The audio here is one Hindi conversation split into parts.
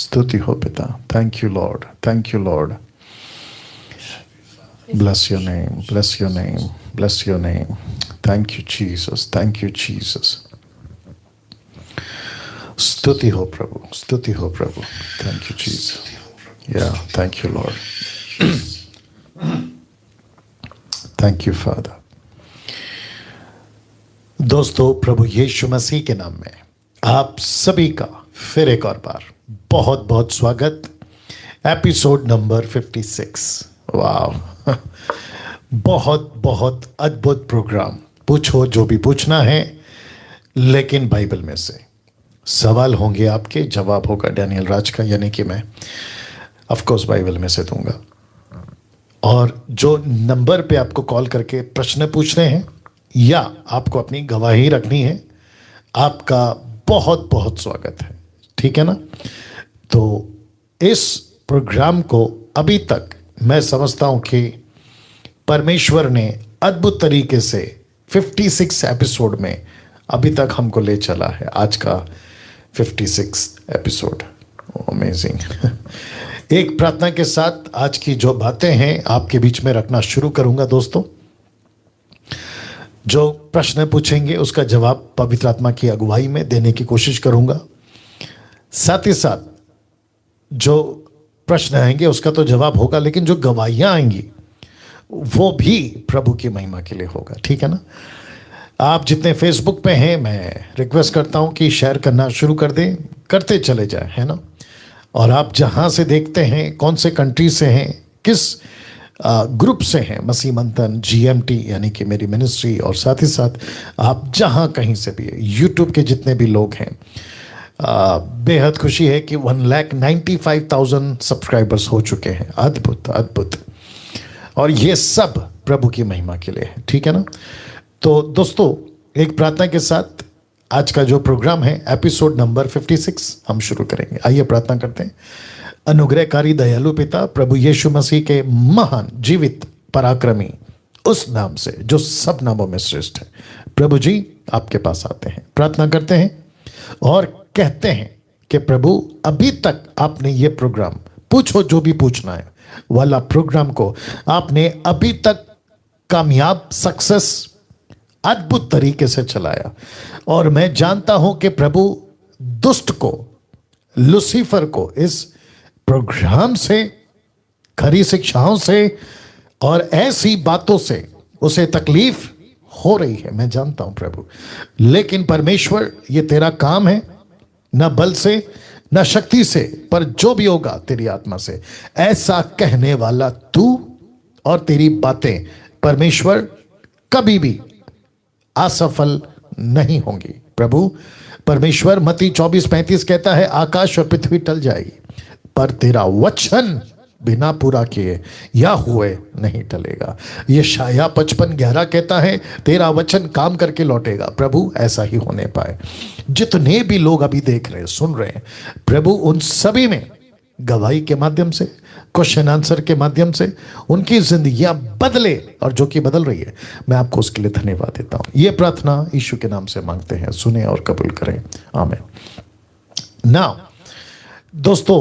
स्तुति हो पिता. Thank you, Lord. Thank you, Lord. Bless your name. Bless your name. Bless your name. Thank you, Jesus. Thank you, Jesus. स्तुति हो प्रभु. स्तुति हो प्रभु. Thank you, Jesus. Yeah. Thank you, Lord. Thank you, Father. दोस्तों, प्रभु यीशु मसीह के नाम में आप सभी का फिर एक और बार बहुत बहुत स्वागत. Episode number 56. वाह, बहुत बहुत अद्भुत प्रोग्राम. पूछो जो भी पूछना है, लेकिन बाइबल में से सवाल होंगे आपके, जवाब होगा डैनियल राज का, यानी कि मैं ऑफ कोर्स बाइबल में से दूंगा. और जो नंबर पे आपको कॉल करके प्रश्न पूछने हैं या आपको अपनी गवाही रखनी है, आपका बहुत बहुत स्वागत है. ठीक है ना? तो इस प्रोग्राम को अभी तक मैं समझता हूं कि परमेश्वर ने अद्भुत तरीके से 56 एपिसोड में अभी तक हमको ले चला है. आज का 56 एपिसोड. अमेजिंग. एक प्रार्थना के साथ आज की जो बातें हैं आपके बीच में रखना शुरू करूंगा. दोस्तों, जो प्रश्न पूछेंगे उसका जवाब पवित्र आत्मा की अगुवाई में देने की कोशिश करूंगा. साथ ही साथ जो प्रश्न आएंगे उसका तो जवाब होगा, लेकिन जो गवाहियां आएंगी वो भी प्रभु की महिमा के लिए होगा. ठीक है ना? आप जितने फेसबुक पे हैं, मैं रिक्वेस्ट करता हूं कि शेयर करना शुरू कर दें, करते चले जाएं, है ना? और आप जहां से देखते हैं, कौन से कंट्री से हैं, किस ग्रुप से हैं, मसीह मंथन GMT यानी कि मेरी मिनिस्ट्री, और साथ ही साथ आप जहां कहीं से भी, यूट्यूब के जितने भी लोग हैं, बेहद खुशी है कि 1,95,000 सब्सक्राइबर्स हो चुके हैं. अद्भुत अद्भुत. और ये सब प्रभु की महिमा के लिए है. ठीक है ना? तो दोस्तों, एक प्रार्थना के साथ आज का जो प्रोग्राम है, एपिसोड नंबर 56 हम शुरू करेंगे. आइए प्रार्थना करते हैं. अनुग्रहकारी दयालु पिता, प्रभु यीशु मसीह के महान जीवित पराक्रमी उस नाम से जो सब नामों में श्रेष्ठ है, प्रभु जी आपके पास आते हैं, प्रार्थना करते हैं और कहते हैं कि प्रभु, अभी तक आपने ये प्रोग्राम पूछो जो भी पूछना है वाला प्रोग्राम को आपने अभी तक कामयाब, सक्सेस, अद्भुत तरीके से चलाया. और मैं जानता हूं कि प्रभु, दुष्ट को, लूसीफर को इस प्रोग्राम से, खरी शिक्षाओं से और ऐसी बातों से उसे तकलीफ हो रही है. मैं जानता हूं प्रभु, लेकिन परमेश्वर, ये तेरा काम है. न बल से, न शक्ति से, पर जो भी होगा तेरी आत्मा से. ऐसा कहने वाला तू और तेरी बातें परमेश्वर कभी भी असफल नहीं होंगी. प्रभु परमेश्वर, मत्ती 24:35 कहता है, आकाश और पृथ्वी टल जाएगी पर तेरा वचन बिना पूरा किए या हुए नहीं टलेगा. ये शाया 55:11 कहता है, तेरा वचन काम करके लौटेगा. प्रभु ऐसा ही होने पाए. जितने भी लोग अभी देख रहे हैं, सुन रहे हैं, प्रभु उन सभी में गवाही के माध्यम से, क्वेश्चन आंसर के माध्यम से उनकी जिंदगियां बदले, और जो कि बदल रही है, मैं आपको उसके लिए धन्यवाद देता हूं. ये प्रार्थना यीशु के नाम से मांगते हैं, सुने और कबूल करें. आमीन. नाउ दोस्तों,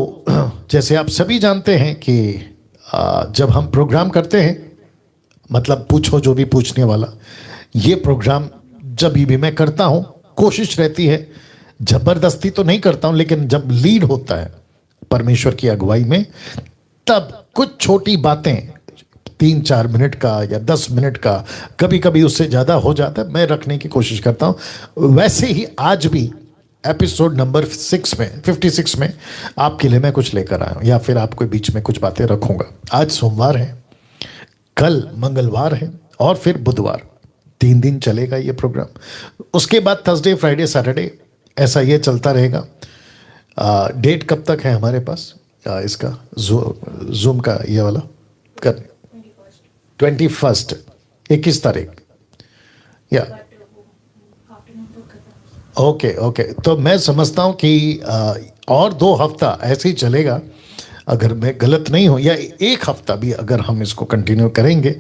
जैसे आप सभी जानते हैं कि जब हम प्रोग्राम करते हैं, मतलब पूछो जो भी पूछने वाला, ये प्रोग्राम जब भी मैं करता हूं, कोशिश रहती है, जबरदस्ती तो नहीं करता हूं, लेकिन जब लीड होता है परमेश्वर की अगुवाई में, तब कुछ छोटी बातें 3-4 मिनट का या 10 मिनट का, कभी कभी उससे ज़्यादा हो जाता है, मैं रखने की कोशिश करता हूं. वैसे ही आज भी एपिसोड नंबर 56 में आपके लिए मैं कुछ लेकर आया हूं, या फिर आपके बीच में कुछ बातें रखूंगा. आज सोमवार है, कल मंगलवार है, और फिर बुधवार. 3 दिन चलेगा ये प्रोग्राम. उसके बाद थर्सडे, फ्राइडे, सैटरडे, ऐसा ये चलता रहेगा. डेट कब तक है हमारे पास इसका जूम का, ये वाला कर 21 21 तारीख या ओके. तो मैं समझता हूं कि और 2 हफ्ता ऐसे ही चलेगा, अगर मैं गलत नहीं हूं, या 1 हफ्ता भी अगर हम इसको कंटिन्यू करेंगे,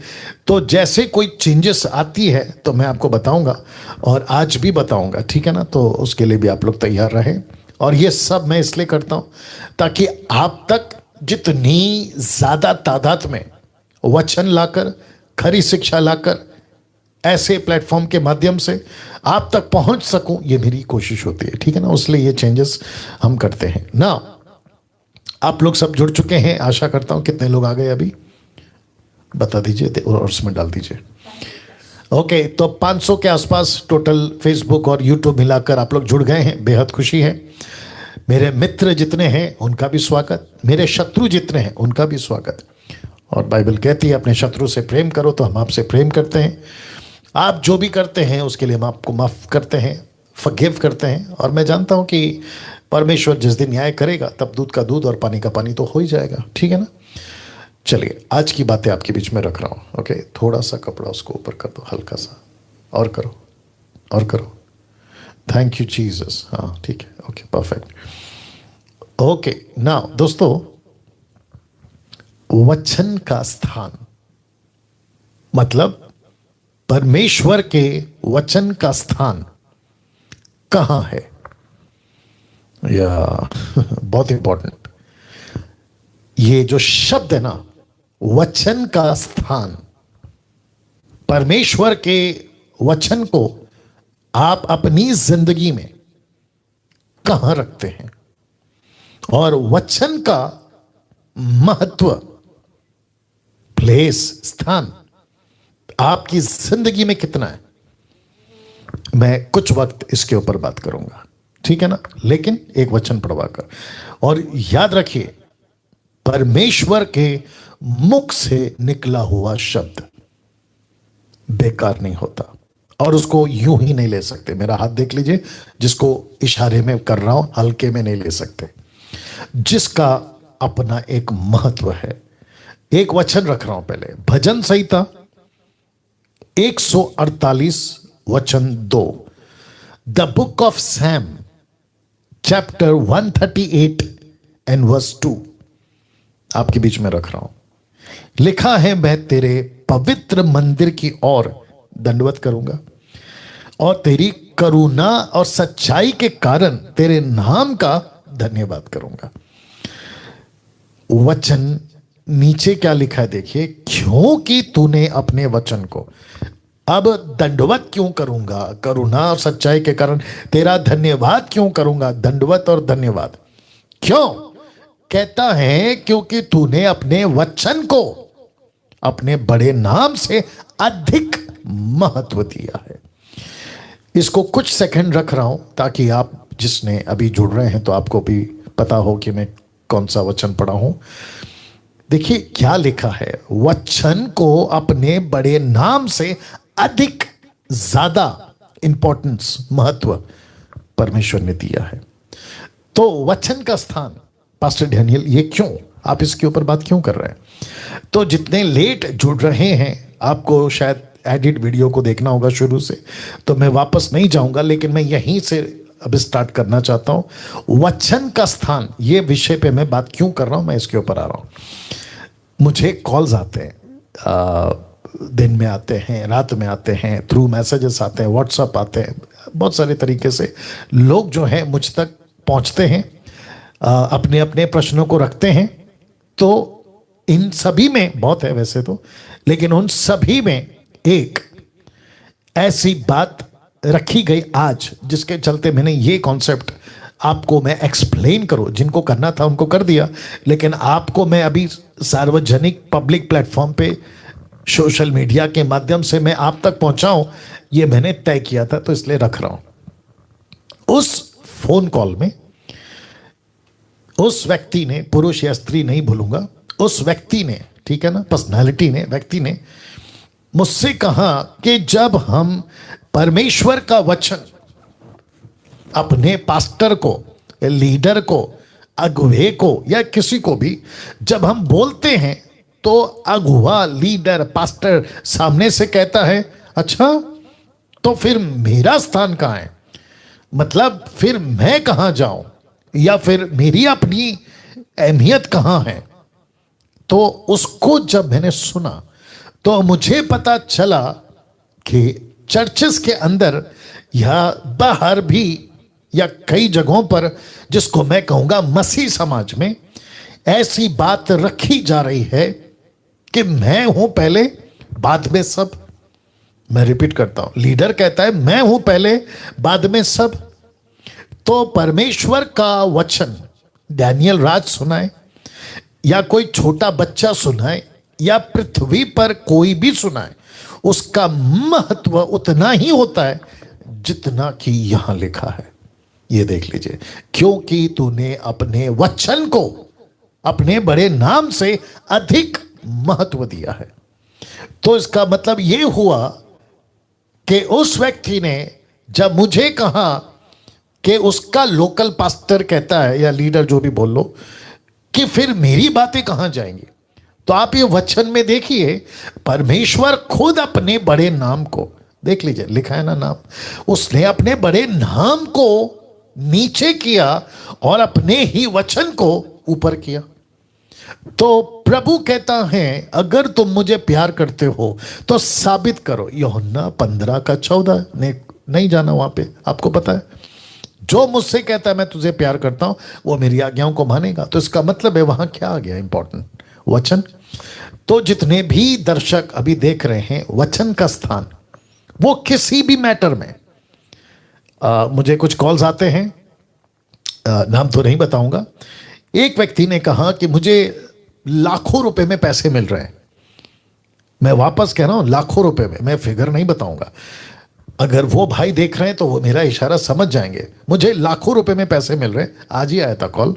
तो जैसे कोई चेंजेस आती है तो मैं आपको बताऊंगा, और आज भी बताऊंगा. ठीक है ना? तो उसके लिए भी आप लोग तैयार रहें. और ये सब मैं इसलिए करता हूं ताकि आप तक जितनी ज्यादा तादाद में वचन लाकर, खरी शिक्षा लाकर, ऐसे प्लेटफॉर्म के माध्यम से आप तक पहुंच सकूं, ये मेरी कोशिश होती है, ठीक है ना। उसलिए ये चेंजेस हम करते हैं ना। आप लोग सब जुड़ चुके हैं, आशा करता हूं। कितने लोग आ गए अभी बता दीजिए और उसमें डाल दीजिए। ओके, तो 500 के आसपास टोटल फेसबुक और यूट्यूब मिलाकर आप लोग जुड़ गए हैं, बेहद खुशी है। मेरे मित्र जितने हैं उनका भी स्वागत, मेरे शत्रु जितने हैं उनका भी स्वागत। और बाइबल कहती है अपने शत्रु से प्रेम करो, तो हम आपसे प्रेम करते हैं। आप जो भी करते हैं उसके लिए हम आपको माफ करते हैं, फॉरगिव करते हैं। और मैं जानता हूं कि परमेश्वर जिस दिन न्याय करेगा तब दूध का दूध और पानी का पानी तो हो ही जाएगा, ठीक है ना। चलिए, आज की बातें आपके बीच में रख रहा हूं। ओके, थोड़ा सा कपड़ा उसको ऊपर कर दो, हल्का सा, और करो और करो। Thank you Jesus. हाँ ठीक है, ओके परफेक्ट। ओके, नाउ दोस्तों, वचन का स्थान मतलब परमेश्वर के वचन का स्थान कहां है, या बहुत इंपॉर्टेंट ये जो शब्द है ना, वचन का स्थान। परमेश्वर के वचन को आप अपनी जिंदगी में कहां रखते हैं, और वचन का महत्व, प्लेस, स्थान आपकी जिंदगी में कितना है, मैं कुछ वक्त इसके ऊपर बात करूंगा, ठीक है ना। लेकिन एक वचन पढ़वा कर, और याद रखिए, परमेश्वर के मुख से निकला हुआ शब्द बेकार नहीं होता, और उसको यूं ही नहीं ले सकते। मेरा हाथ देख लीजिए, जिसको इशारे में कर रहा हूं, हल्के में नहीं ले सकते, जिसका अपना एक महत्व है। एक वचन रख रहा हूं पहले, भजन संहिता 148 वचन 2, the book of Psalm chapter 138 and verse 2 आपके बीच में रख रहा हूं। लिखा है, मैं तेरे पवित्र मंदिर की ओर दंडवत करूंगा और तेरी करुणा और सच्चाई के कारण तेरे नाम का धन्यवाद करूंगा। वचन नीचे क्या लिखा है देखिए, क्योंकि तूने अपने वचन को, अब दंडवत क्यों करूंगा, करुणा और सच्चाई के कारण तेरा धन्यवाद क्यों करूंगा, दंडवत और धन्यवाद क्यों, कहता है क्योंकि तूने अपने वचन को अपने बड़े नाम से अधिक महत्व दिया है। इसको कुछ सेकंड रख रहा हूं ताकि आप जिसने अभी जुड़ रहे हैं तो आपको भी पता हो कि मैं कौन सा वचन पढ़ा हूं। देखिए क्या लिखा है, वचन को अपने बड़े नाम से अधिक, ज्यादा इंपॉर्टेंस, महत्व परमेश्वर ने दिया है। तो वचन का स्थान, पास्टर डैनियल ये क्यों, आप इसके ऊपर बात क्यों कर रहे हैं? तो जितने लेट जुड़ रहे हैं, आपको शायद एडिट वीडियो को देखना होगा शुरू से, तो मैं वापस नहीं जाऊंगा, लेकिन मैं यहीं से अब स्टार्ट करना चाहता हूं। वचन का स्थान, ये विषय पे मैं बात क्यों कर रहा हूं, मैं इसके ऊपर आ रहा हूं। मुझे कॉल्स आते हैं, दिन में आते हैं, रात में आते हैं, थ्रू मैसेजेस आते हैं, व्हाट्सएप आते हैं, बहुत सारे तरीके से लोग जो हैं मुझ तक पहुंचते हैं, अपने अपने प्रश्नों को रखते हैं। तो इन सभी में, बहुत है वैसे तो, लेकिन उन सभी में एक ऐसी बात रखी गई आज, जिसके चलते मैंने ये कॉन्सेप्ट आपको मैं एक्सप्लेन करूं, जिनको करना था उनको कर दिया, लेकिन आपको मैं अभी सार्वजनिक पब्लिक प्लेटफॉर्म पे, सोशल मीडिया के माध्यम से मैं आप तक पहुंचाऊं, ये मैंने तय किया था, तो इसलिए रख रहा हूं। उस फोन कॉल में उस व्यक्ति ने, पुरुष या स्त्री नहीं भूलूंगा, उस व्यक्ति ने, ठीक है ना, पर्सनालिटी ने, व्यक्ति ने मुझसे कहा कि जब हम परमेश्वर का वचन अपने पास्टर को, लीडर को, अगुवे को, या किसी को भी जब हम बोलते हैं, तो अगुवा, लीडर, पास्टर सामने से कहता है, अच्छा तो फिर मेरा स्थान कहां है, मतलब फिर मैं कहां जाऊं, या फिर मेरी अपनी अहमियत कहां है। तो उसको जब मैंने सुना तो मुझे पता चला कि चर्चेस के अंदर या बाहर भी या कई जगहों पर, जिसको मैं कहूंगा मसीह समाज में, ऐसी बात रखी जा रही है कि मैं हूं पहले बाद में सब। मैं रिपीट करता हूं, लीडर कहता है मैं हूं पहले बाद में सब। तो परमेश्वर का वचन डैनियल राज सुनाए या कोई छोटा बच्चा सुनाए या पृथ्वी पर कोई भी सुनाए, उसका महत्व उतना ही होता है जितना कि यहां लिखा है। ये देख लीजिए, क्योंकि तूने अपने वचन को अपने बड़े नाम से अधिक महत्व दिया है। तो इसका मतलब यह हुआ कि उस व्यक्ति ने जब मुझे कहा कि उसका लोकल पास्टर कहता है या लीडर जो भी बोल लो कि फिर मेरी बातें कहां जाएंगी, तो आप ये वचन में देखिए, परमेश्वर खुद अपने बड़े नाम को, देख लीजिए लिखा है ना नाम, उसने अपने बड़े नाम को नीचे किया और अपने ही वचन को ऊपर किया। तो प्रभु कहता है अगर तुम मुझे प्यार करते हो तो साबित करो। यूहन्ना 15:14 ने नहीं जाना वहां पे, आपको पता है, जो मुझसे कहता है मैं तुझे प्यार करता हूं वो मेरी आज्ञाओं को मानेगा। तो इसका मतलब है वहां क्या आ गया इंपॉर्टेंट, वचन। तो जितने भी दर्शक अभी देख रहे हैं, वचन का स्थान वो किसी भी मैटर में, मुझे कुछ कॉल्स आते हैं, नाम तो नहीं बताऊंगा। एक व्यक्ति ने कहा कि मुझे लाखों रुपए में पैसे मिल रहे हैं। मैं वापस कह रहा हूं लाखों रुपए में, मैं फिगर नहीं बताऊंगा। अगर वो भाई देख रहे हैं तो वो मेरा इशारा समझ जाएंगे। मुझे लाखों रुपए में पैसे मिल रहे हैं, आज ही आया था कॉल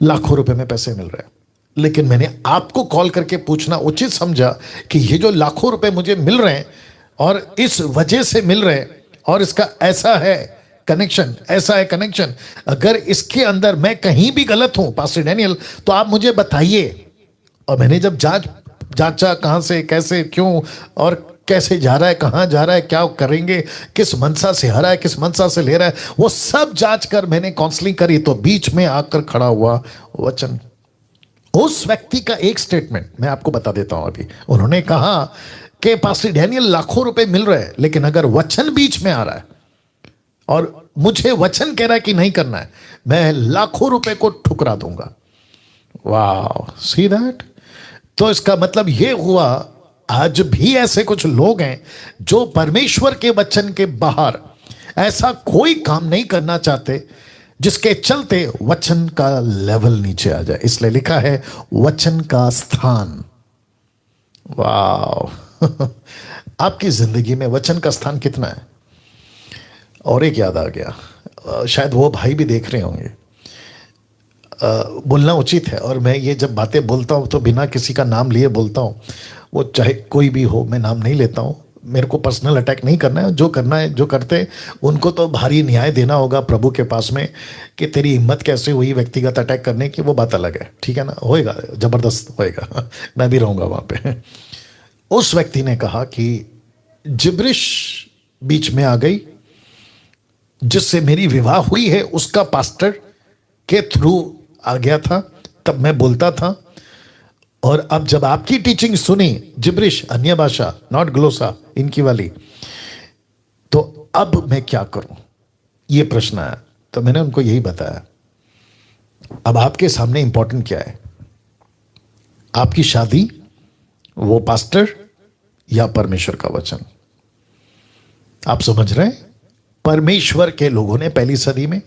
लाखों रुपए में पैसे मिल रहे हैं। लेकिन मैंने आपको कॉल करके पूछना उचित समझा कि ये जो लाखों रुपए मुझे मिल रहे हैं और इस वजह से मिल रहे हैं और इसका ऐसा है कनेक्शन, ऐसा है कनेक्शन, अगर इसके अंदर मैं कहीं भी गलत हूं पास्टर डैनियल तो आप मुझे बताइए। और मैंने जब जांचा कहां से कैसे क्यों और कैसे जा रहा है, कहां जा रहा है, क्या करेंगे, किस मनसा से आ रहा है, किस मनसा से ले रहा है, वो सब जांच कर मैंने काउंसलिंग करी। तो बीच में आकर खड़ा हुआ वचन, उस व्यक्ति का एक स्टेटमेंट मैं आपको बता देता हूं अभी। उन्होंने कहा कि पास्टर डैनियल लाखों रुपए मिल रहे हैं, लेकिन अगर वचन बीच में आ रहा है और मुझे वचन कह रहा है कि नहीं करना है, मैं लाखों रुपए को ठुकरा दूंगा। वाह, सी दैट। तो इसका मतलब यह हुआ आज भी ऐसे कुछ लोग हैं जो परमेश्वर के वचन के बाहर ऐसा कोई काम नहीं करना चाहते जिसके चलते वचन का लेवल नीचे आ जाए। इसलिए लिखा है वचन का स्थान। वाह आपकी जिंदगी में वचन का स्थान कितना है? और एक याद आ गया, शायद वो भाई भी देख रहे होंगे, बोलना उचित है। और मैं ये जब बातें बोलता हूँ तो बिना किसी का नाम लिए बोलता हूँ, वो चाहे कोई भी हो, मैं नाम नहीं लेता हूँ। मेरे को पर्सनल अटैक नहीं करना है, जो करना है, जो करते उनको तो भारी न्याय देना होगा प्रभु के पास में कि तेरी हिम्मत कैसे हुई व्यक्तिगत अटैक करने की, वो बात अलग है, ठीक है ना, होएगा, जबरदस्त होएगा मैं भी रहूँगा वहाँ पे। उस व्यक्ति ने कहा कि जिब्रिश बीच में आ गई, जिससे मेरी विवाह हुई है उसका पास्टर के थ्रू आ गया था, तब मैं बोलता था। और अब जब आपकी टीचिंग सुनी, जिब्रिश अन्य भाषा, नॉट ग्लोसा, इनकी वाली, तो अब मैं क्या करूं, ये प्रश्न आया। तो मैंने उनको यही बताया, अब आपके सामने इंपॉर्टेंट क्या है, आपकी शादी, वो पास्टर या परमेश्वर का वचन? आप समझ रहे हैं? परमेश्वर के लोगों ने पहली सदी में,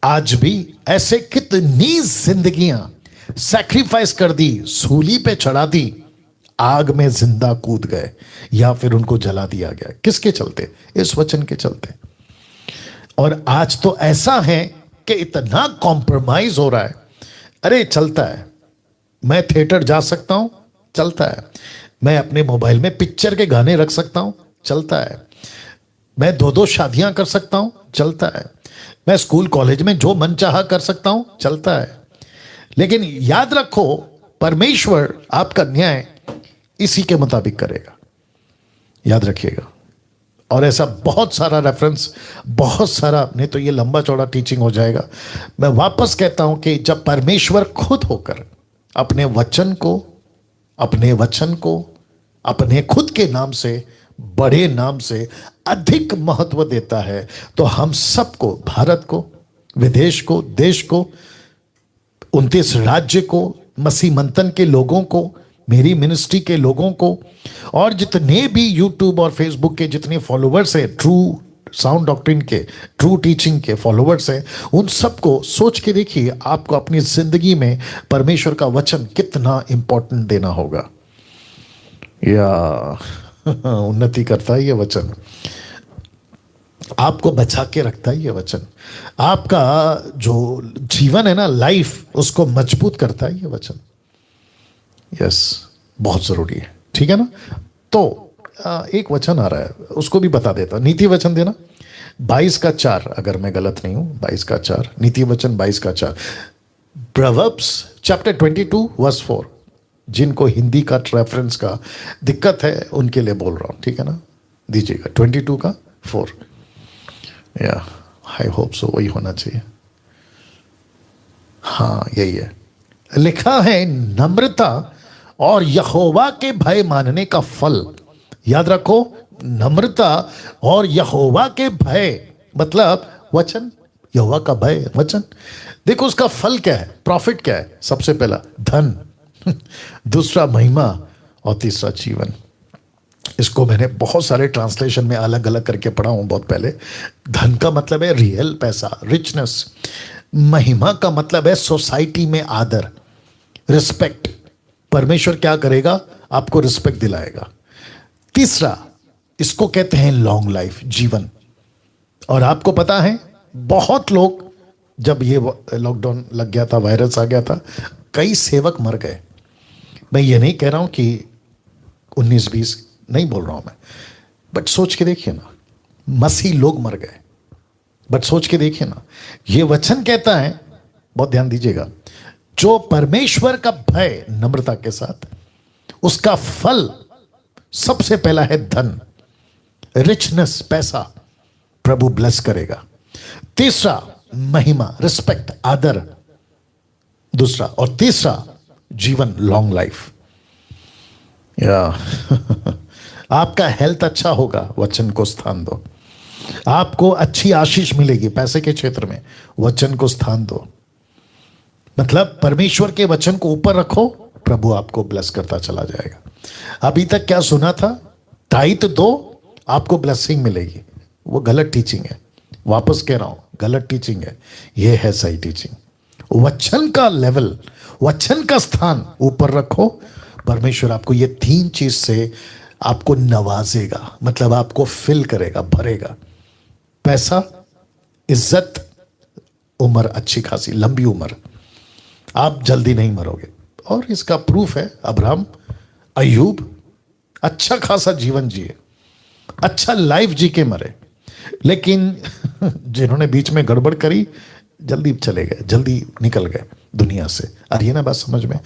आज भी ऐसे कितनी जिंदगियां सैक्रिफाइस कर दी, सूली पे चढ़ा दी, आग में जिंदा कूद गए या फिर उनको जला दिया गया। किसके चलते? इस वचन के चलते। और आज तो ऐसा है कि इतना कॉम्प्रोमाइज हो रहा है। अरे चलता है, मैं थिएटर जा सकता हूं, चलता है, मैं अपने मोबाइल में पिक्चर के गाने रख सकता हूं, चलता है, मैं 2-2 शादियां कर सकता हूं, चलता है, मैं स्कूल कॉलेज में जो मन चाहा कर सकता हूं, चलता है। लेकिन याद रखो, परमेश्वर आपका न्याय इसी के मुताबिक करेगा, याद रखिएगा। और ऐसा बहुत सारा रेफरेंस, बहुत सारा, नहीं तो ये लंबा चौड़ा टीचिंग हो जाएगा। मैं वापस कहता हूं कि जब परमेश्वर खुद होकर अपने वचन को, अपने खुद के नाम से, बड़े नाम से अधिक महत्व देता है। तो हम सबको, भारत को, विदेश को, देश को, 29 राज्य को, मसीह मंथन के लोगों को, मेरी मिनिस्ट्री के लोगों को, और जितने भी यूट्यूब और फेसबुक के जितने फॉलोवर्स हैं, ट्रू साउंड डॉक्ट्रिन के, ट्रू टीचिंग के फॉलोवर्स हैं, उन सबको सोच के देखिए आपको अपनी जिंदगी में परमेश्वर का वचन कितना इंपॉर्टेंट देना होगा। या उन्नति करता है ये वचन, आपको बचा के रखता है ये वचन, आपका जो जीवन है ना, लाइफ, उसको मजबूत करता है ये वचन। यस, बहुत जरूरी है, ठीक है ना। तो एक वचन आ रहा है, उसको भी बता देता, नीति वचन देना 22:4, अगर मैं गलत नहीं हूं, 22:4, नीति वचन 22:4, प्रोवर्ब्स चैप्टर 22 वर्स 4। जिनको हिंदी का रेफरेंस का दिक्कत है उनके लिए बोल रहा हूं, ठीक है ना, दीजिएगा 22:4। या आई होप सो वही होना चाहिए, हाँ यही है। लिखा है, नम्रता और यहोवा के भय मानने का फल। याद रखो, नम्रता और यहोवा के भय मतलब वचन, यहोवा का भय वचन। देखो उसका फल क्या है, प्रॉफिट क्या है? सबसे पहला धन, दूसरा महिमा, और तीसरा जीवन। इसको मैंने बहुत सारे ट्रांसलेशन में अलग अलग करके पढ़ा हूं बहुत पहले। धन का मतलब है रियल पैसा, रिचनेस। महिमा का मतलब है सोसाइटी में आदर, रिस्पेक्ट। परमेश्वर क्या करेगा? आपको रिस्पेक्ट दिलाएगा। तीसरा, इसको कहते हैं लॉन्ग लाइफ, जीवन। और आपको पता है, बहुत लोग, जब ये लॉकडाउन लग गया था, वायरस आ गया था, कई सेवक मर गए। मैं ये नहीं कह रहा हूं कि 19-20 नहीं बोल रहा हूं मैं, बट सोच के देखिए ना, मसीह लोग मर गए। बट सोच के देखिए ना, ये वचन कहता है, बहुत ध्यान दीजिएगा, जो परमेश्वर का भय नम्रता के साथ, उसका फल सबसे पहला है धन, रिचनेस, पैसा, प्रभु ब्लेस करेगा। तीसरा महिमा, रिस्पेक्ट, आदर, दूसरा। और तीसरा जीवन, लॉन्ग लाइफ। या आपका हेल्थ अच्छा होगा, वचन को स्थान दो। आपको अच्छी आशीष मिलेगी पैसे के क्षेत्र में, वचन को स्थान दो। मतलब परमेश्वर के वचन को ऊपर रखो, प्रभु आपको ब्लेस करता चला जाएगा। अभी तक क्या सुना था? टाइट दो, आपको ब्लेसिंग मिलेगी। वो गलत टीचिंग है, वापस कह रहा हूं, गलत टीचिंग है। ये है सही टीचिंग। वचन का लेवल, वचन का स्थान ऊपर रखो, परमेश्वर आपको ये 3 चीज से आपको नवाजेगा, मतलब आपको फिल करेगा, भरेगा। पैसा, इज्जत, उम्र अच्छी खासी, लंबी उम्र, आप जल्दी नहीं मरोगे। और इसका प्रूफ है, अब्राहम, अय्यूब अच्छा खासा जीवन जिए, अच्छा लाइफ जी के मरे। लेकिन जिन्होंने बीच में गड़बड़ करी, जल्दी चले गए, जल्दी निकल गए दुनिया से। और ये ना बात समझ में।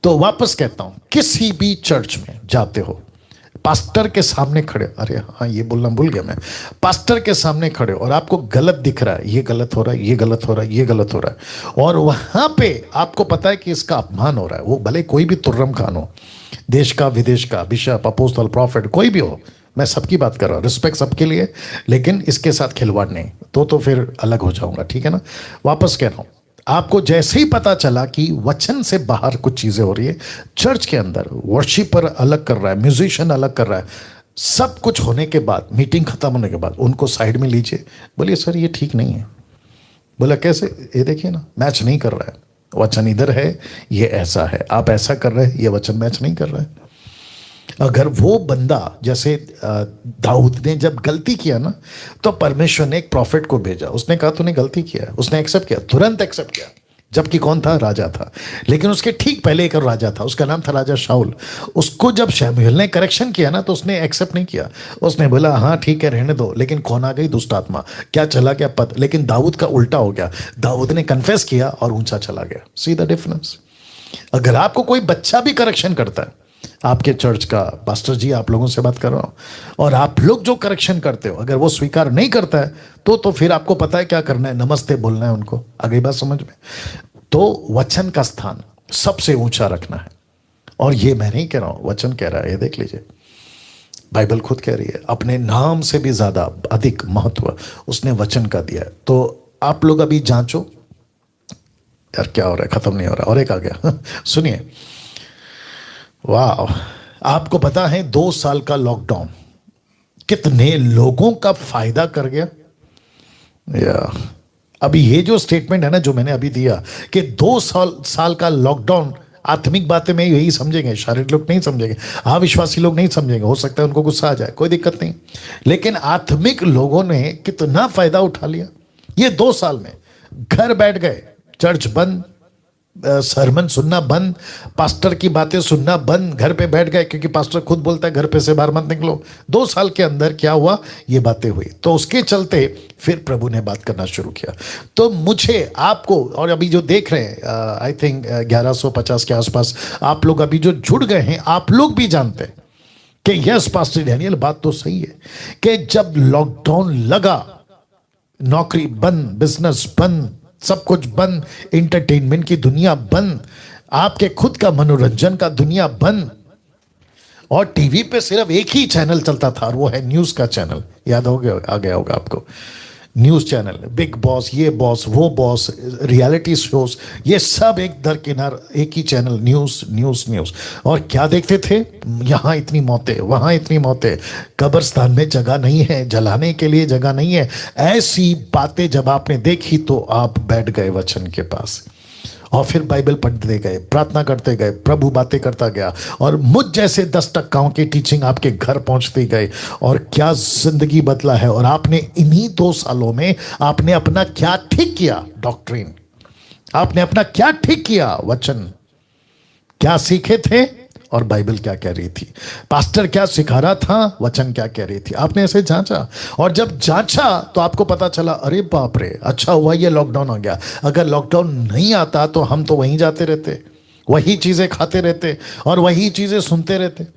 तो वापस कहता हूं, किसी भी चर्च में जाते हो, पास्टर के सामने खड़े, अरे हाँ ये बोलना भूल गया मैं, पास्टर के सामने खड़े और आपको गलत दिख रहा है, ये गलत हो रहा है, ये गलत हो रहा है, ये गलत हो रहा है, और वहां पे आपको पता है कि इसका अपमान हो रहा है, वो भले कोई भी तुर्रम खान हो, देश का, विदेश का, बिशप, अपोस्तल, प्रॉफिट, कोई भी हो, मैं सबकी बात कर रहा हूँ, रिस्पेक्ट सबके लिए, लेकिन इसके साथ खिलवाड़ नहीं, तो फिर अलग हो जाऊंगा, ठीक है ना। वापस कह रहा हूँ, आपको जैसे ही पता चला कि वचन से बाहर कुछ चीजें हो रही है, चर्च के अंदर वर्शिपर अलग कर रहा है, म्यूजिशियन अलग कर रहा है, सब कुछ होने के बाद, मीटिंग खत्म होने के बाद उनको साइड में लीजिए, बोलिए सर ये ठीक नहीं है। बोला कैसे? ये देखिए ना, मैच नहीं कर रहा है, वचन इधर है, ये ऐसा है, आप ऐसा कर रहे हैं, ये वचन मैच नहीं कर रहा है। अगर वो बंदा, जैसे दाऊद ने जब गलती किया ना, तो परमेश्वर ने एक प्रॉफिट को भेजा, उसने कहा तूने गलती किया, उसने एक्सेप्ट किया, तुरंत एक्सेप्ट किया, जबकि कौन था? राजा था। लेकिन उसके ठीक पहले एक राजा था, उसका नाम था राजा शाऊल। उसको जब शमूएल ने करेक्शन किया ना, तो उसने एक्सेप्ट नहीं किया, उसने बोला हाँ ठीक है रहने दो, लेकिन कौन आ गई? दुष्ट आत्मा, क्या चला गया पद। लेकिन दाऊद का उल्टा हो गया, दाऊद ने कन्फेस किया और ऊंचा चला गया। See the difference. अगर आपको कोई बच्चा भी करेक्शन करता है, आपके चर्च का पास्टर जी, आप लोगों से बात कर रहा हूं, और आप लोग जो करेक्शन करते हो, अगर वो स्वीकार नहीं करता है, तो फिर आपको पता है क्या करना है, नमस्ते बोलना है उनको। आ गई बात समझ में? तो वचन का स्थान सबसे ऊंचा रखना है। और ये मैं नहीं कह रहा हूं, वचन कह रहा है, ये देख लीजिए, बाइबल खुद कह रही है अपने नाम से भी ज्यादा अधिक महत्व उसने वचन का दिया है। तो आप लोग अभी जांचो। यार क्या हो रहा है, खत्म नहीं हो रहा, और एक आ गया सुनिए। वाह, आपको पता है 2 साल का लॉकडाउन कितने लोगों का फायदा कर गया। या अभी ये जो स्टेटमेंट है ना जो मैंने अभी दिया कि 2 साल का लॉकडाउन, आत्मिक बातें में यही समझेंगे, शारीरिक लोग नहीं समझेंगे, अविश्वासी लोग नहीं समझेंगे, हो सकता है उनको गुस्सा आ जाए, कोई दिक्कत नहीं, लेकिन आत्मिक लोगों ने कितना फायदा उठा लिया ये 2 साल में। घर बैठ गए, चर्च बंद, सरमन सुनना बंद, पास्टर की बातें सुनना बंद, घर पे बैठ गए, क्योंकि पास्टर खुद बोलता है घर पे से बाहर मत निकलो। 2 साल के अंदर क्या हुआ, ये बातें हुई, तो उसके चलते फिर प्रभु ने बात करना शुरू किया। तो मुझे आपको, और अभी जो देख रहे हैं आई थिंक 1150 के आसपास आप लोग अभी जो जुड़ गए हैं, आप लोग भी जानते हैं कि यस पास्टर डैनियल बात तो सही है कि जब लॉकडाउन लगा, नौकरी बंद, बिजनेस बंद, सब कुछ बंद, एंटरटेनमेंट की दुनिया बंद, आपके खुद का मनोरंजन का दुनिया बंद, और टीवी पे सिर्फ एक ही चैनल चलता था और वो है न्यूज का चैनल। याद हो गया, आ गया होगा आपको, न्यूज चैनल, बिग बॉस, ये बॉस, वो बॉस, रियलिटी शोज, ये सब एक दरकिनार, एक ही चैनल, न्यूज न्यूज न्यूज। और क्या देखते थे, यहाँ इतनी मौतें, वहाँ इतनी मौतें, कब्रिस्तान में जगह नहीं है, जलाने के लिए जगह नहीं है, ऐसी बातें जब आपने देखी तो आप बैठ गए वचन के पास और फिर बाइबल पढ़ते गए, प्रार्थना करते गए, प्रभु बातें करता गया, और मुझ जैसे 10 टक्काओं की टीचिंग आपके घर पहुंचती गई, और क्या जिंदगी बदला है। और आपने इन्हीं 2 सालों में आपने अपना क्या ठीक किया, डॉक्ट्रिन, आपने अपना क्या ठीक किया, वचन क्या सीखे थे और बाइबल क्या कह रही थी, पास्टर क्या सिखा रहा था, वचन क्या कह रही थी, आपने ऐसे जांचा। और जब जांचा तो आपको पता चला, अरे बाप रे, अच्छा हुआ ये लॉकडाउन आ गया, अगर लॉकडाउन नहीं आता तो हम तो वहीं जाते रहते, वही चीजें खाते रहते और वही चीजें सुनते रहते।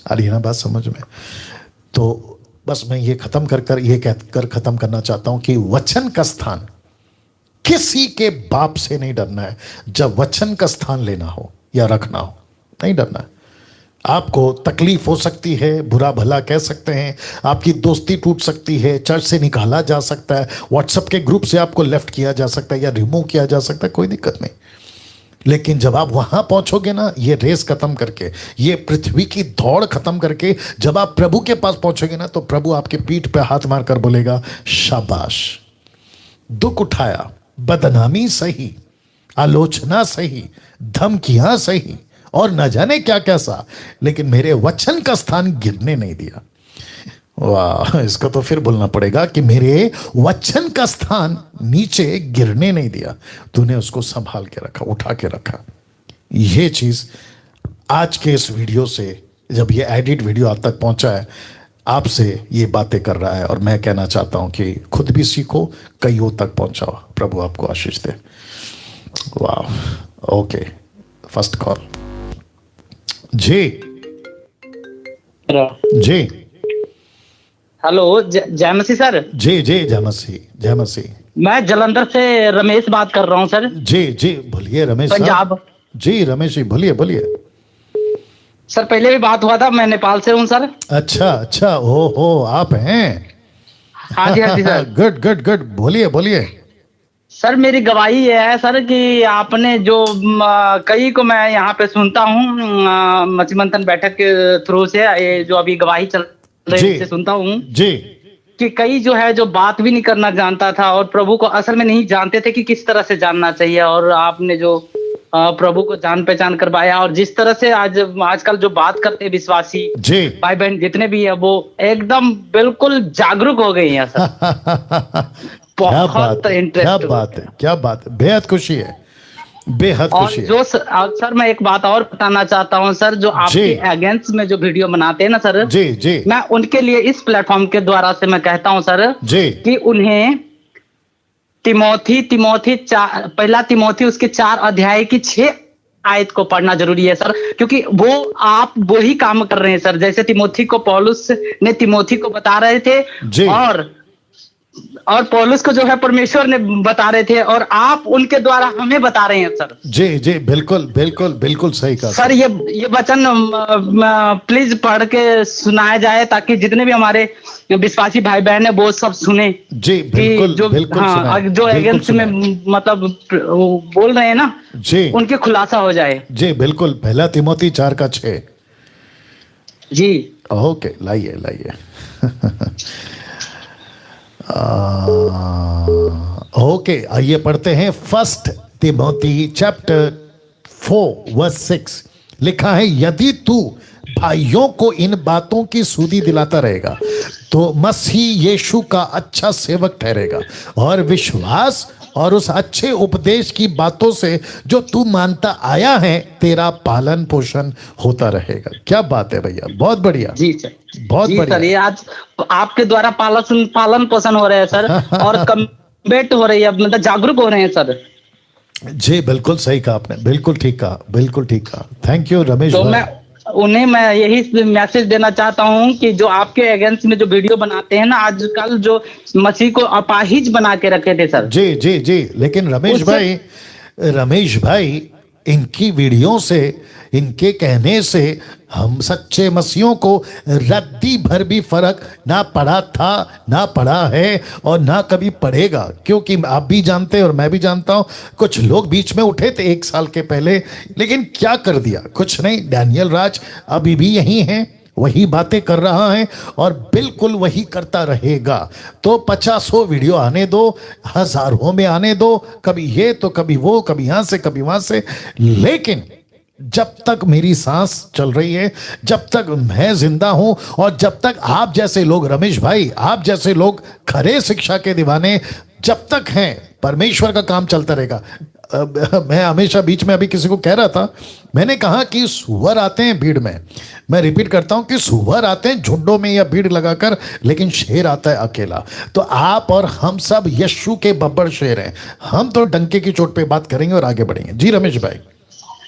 आ रही है ना बात समझ में। तो बस मैं ये खत्म कर ये कहकर खत्म करना चाहता हूं कि वचन का स्थान, किसी के बाप से नहीं डरना है। जब वचन का स्थान लेना हो या रखना हो, नहीं डरना है। आपको तकलीफ हो सकती है, बुरा भला कह सकते हैं, आपकी दोस्ती टूट सकती है, चर्च से निकाला जा सकता है, व्हाट्सएप के ग्रुप से आपको लेफ्ट किया जा सकता है या रिमूव किया जा सकता है, कोई दिक्कत नहीं। लेकिन जब आप वहां पहुंचोगे ना, ये रेस खत्म करके, ये पृथ्वी की दौड़ खत्म करके, जब आप प्रभु के पास पहुंचोगे ना, तो प्रभु आपके पीठ पे हाथ मारकर बोलेगा, शाबाश, दुख उठाया, बदनामी सही, आलोचना सही, धमकियां सही, और न जाने क्या कैसा, लेकिन मेरे वचन का स्थान गिरने नहीं दिया। वाह, इसको तो फिर बोलना पड़ेगा कि मेरे वचन का स्थान नीचे गिरने नहीं दिया, तूने उसको संभाल के रखा, उठा के रखा। ये चीज आज के इस वीडियो से, जब ये एडिट वीडियो आप तक पहुंचा है, आपसे ये बातें कर रहा है, और मैं कहना चाहता हूं कि खुद भी सीखो, कईयों तक पहुंचाओ। प्रभु आपको आशीष दे। वाह, ओके, फर्स्ट कॉल। जी जी, हेलो, जय मसीह सर। जी जी, जय मसीह, जय मसीह। मैं जलंधर से रमेश बात कर रहा हूँ सर। जी जी, बोलिए रमेश साहब। पंजाब। जी रमेश जी, बोलिए बोलिए। सर पहले भी बात हुआ था, मैं नेपाल से हूँ सर। अच्छा अच्छा, हो आप हैं। हाँ जी, हाँ जी सर। गुड गुड गुड, बोलिए बोलिए। सर मेरी गवाही ये है सर कि आपने जो कई को मैं यहाँ पे सुनता हूँ मसीह मंथन बैठक के थ्रू से, ये जो अभी गवाही चल रही है सुनता हूँ जी, कि कई जो है जो बात भी नहीं करना जानता था और प्रभु को असल में नहीं जानते थे कि किस तरह से जानना चाहिए, और आपने जो प्रभु को जान पहचान करवाया, और जिस तरह से आजकल जो बात करते हैं विश्वासी भाई बहन जितने भी है, वो एकदम बिल्कुल जागरूक हो गई हैं सर। बहुत इंटरेस्ट, क्या बात है, क्या बात है, बेहद खुशी है, बेहद खुशी है। जो सर मैं एक बात और बताना चाहता हूँ सर, जो आपके अगेंस्ट में जो वीडियो बनाते हैं ना सर, जी जी, मैं उनके लिए इस प्लेटफॉर्म के द्वारा से मैं कहता हूँ सर जी कि उन्हें पहला तिमोथी उसके 4 अध्याय की 6 आयत को पढ़ना जरूरी है सर, क्योंकि आप वही काम कर रहे हैं सर, जैसे तिमोथी को पौलुस ने तिमोथी को बता रहे थे, और और पौलुस को जो है परमेश्वर ने बता रहे थे और आप उनके द्वारा हमें बता रहे हैं सर। जी जी, बिल्कुल बिल्कुल बिल्कुल सही कहा सर। ये वचन प्लीज पढ़ के सुनाया जाए ताकि जितने भी हमारे विश्वासी भाई बहन है वो सब सुने। जी बिल्कुल जो बिल्कुल हाँ जो अगेंस्ट में मतलब बोल रहे हैं ना जी, उनके खुलासा हो जाए। जी बिल्कुल। पहला तिमोथी 4:6 जी ओके, लाइए लाइए। ओके, आइए पढ़ते हैं। फर्स्ट तिमोथी चैप्टर 4:6 लिखा है, यदि तू भाइयों को इन बातों की सुधि दिलाता रहेगा तो मसीह यीशु का अच्छा सेवक ठहरेगा और विश्वास और उस अच्छे उपदेश की बातों से जो तू मानता आया है तेरा पालन पोषण होता रहेगा। क्या बात है भैया, बहुत बढ़िया। जी सर, बहुत जी बढ़िया सर। ये आज आपके द्वारा पालन पोषण हो रहे हैं सर और कमेंट हो रही है, मतलब जागरूक हो रहे हैं सर। जी बिल्कुल सही कहा आपने, बिल्कुल ठीक कहा, बिल्कुल ठीक कहा। थैंक यू रमेश तो भाई। मैं यही मैसेज देना चाहता हूँ कि जो आपके अगेंस्ट में जो वीडियो बनाते हैं ना आजकल, जो मसीह को अपाहिज बना के रखे थे सर। जी जी जी, लेकिन रमेश भाई इनकी वीडियो से, इनके कहने से हम सच्चे मसीहों को रद्दी भर भी फर्क ना पड़ा था, ना पड़ा है और ना कभी पड़ेगा। क्योंकि आप भी जानते हैं और मैं भी जानता हूं, कुछ लोग बीच में उठे थे 1 साल के पहले, लेकिन क्या कर दिया, कुछ नहीं। डैनियल राज अभी भी यही हैं, वही बातें कर रहा है और बिल्कुल वही करता रहेगा। तो 50 वीडियो आने दो, हजारों में आने दो, कभी ये तो कभी वो, कभी यहां से कभी वहां से, लेकिन जब तक मेरी सांस चल रही है, जब तक मैं जिंदा हूं और जब तक आप जैसे लोग, रमेश भाई आप जैसे लोग खरे शिक्षा के दीवाने जब तक हैं, परमेश्वर का काम चलता रहेगा। मैं हमेशा बीच में अभी किसी को कह रहा था, मैंने कहा कि सुअर आते हैं भीड़ में, मैं रिपीट करता हूं कि सुअर आते हैं झुंडों में या भीड़ लगाकर, लेकिन शेर आता है अकेला। तो आप और हम सब यीशु के बब्बर शेर हैं, हम तो डंके की चोट पे बात करेंगे और आगे बढ़ेंगे। जी रमेश भाई।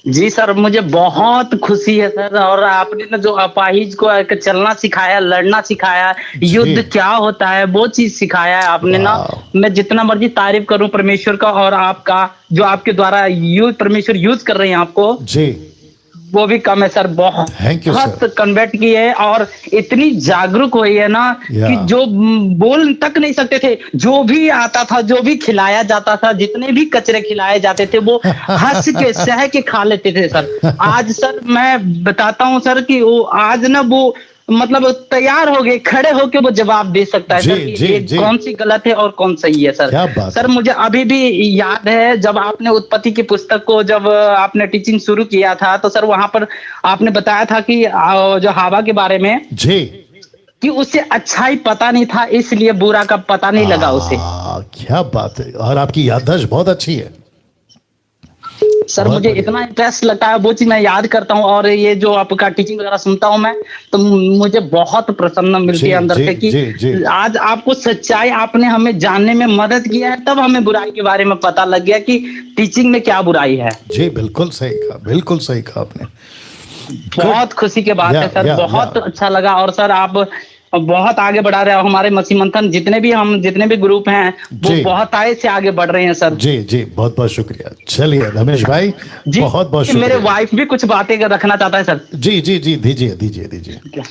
जी सर, मुझे बहुत खुशी है सर, और आपने ना जो अपाहिज को चलना सिखाया, लड़ना सिखाया, युद्ध क्या होता है वो चीज सिखाया है आपने ना। मैं जितना मर्जी तारीफ करूं परमेश्वर का और आपका, जो आपके द्वारा परमेश्वर यूज कर रहे हैं आपको, जी वो भी कम है सर। बहुत कन्वर्ट की है और इतनी जागरूक हुई है ना कि जो बोल तक नहीं सकते थे, जो भी आता था, जो भी खिलाया जाता था, जितने भी कचरे खिलाए जाते थे वो हंस के सह के खा लेते थे सर। आज सर मैं बताता हूँ सर कि वो आज ना वो मतलब तैयार हो गए, खड़े होके वो जवाब दे सकता है सर कि कौन सी गलत है और कौन सही है सर। सर मुझे अभी भी याद है जब आपने उत्पत्ति की पुस्तक को, जब आपने टीचिंग शुरू किया था, तो सर वहां पर आपने बताया था कि जो हवा के बारे में जी, कि उसे अच्छाई पता नहीं था, इसलिए बुरा का पता नहीं लगा उसे। क्या बात है, और आपकी याददाश्त बहुत अच्छी है सर। मुझे इतना इंटरेस्ट लगता है, वो चीज मैं याद करता हूँ, और ये जो आपका टीचिंग वगैरह सुनता हूँ मैं, तो मुझे बहुत प्रसन्न मिलती है अंदर से कि आज आपको सच्चाई आपने हमें जानने में मदद किया है, तब हमें बुराई के बारे में पता लग गया कि टीचिंग में क्या बुराई है। जी बिल्कुल सही कहा, बिल्कुल सही कहा आपने। बहुत खुशी की बात है सर, बहुत अच्छा लगा। और सर आप बहुत आगे बढ़ा रहे हो हमारे मसीह मंथन, जितने भी ग्रुप हैं वो बहुत आगे से आगे बढ़ रहे हैं सर। जी जी, बहुत बहुत शुक्रिया। चलिए रमेश भाई, बहुत बहुत शुक्रिया। मेरे वाइफ भी कुछ बातें रखना चाहता है सर। जी जी जी, दीजिए दीजिए दीजिए।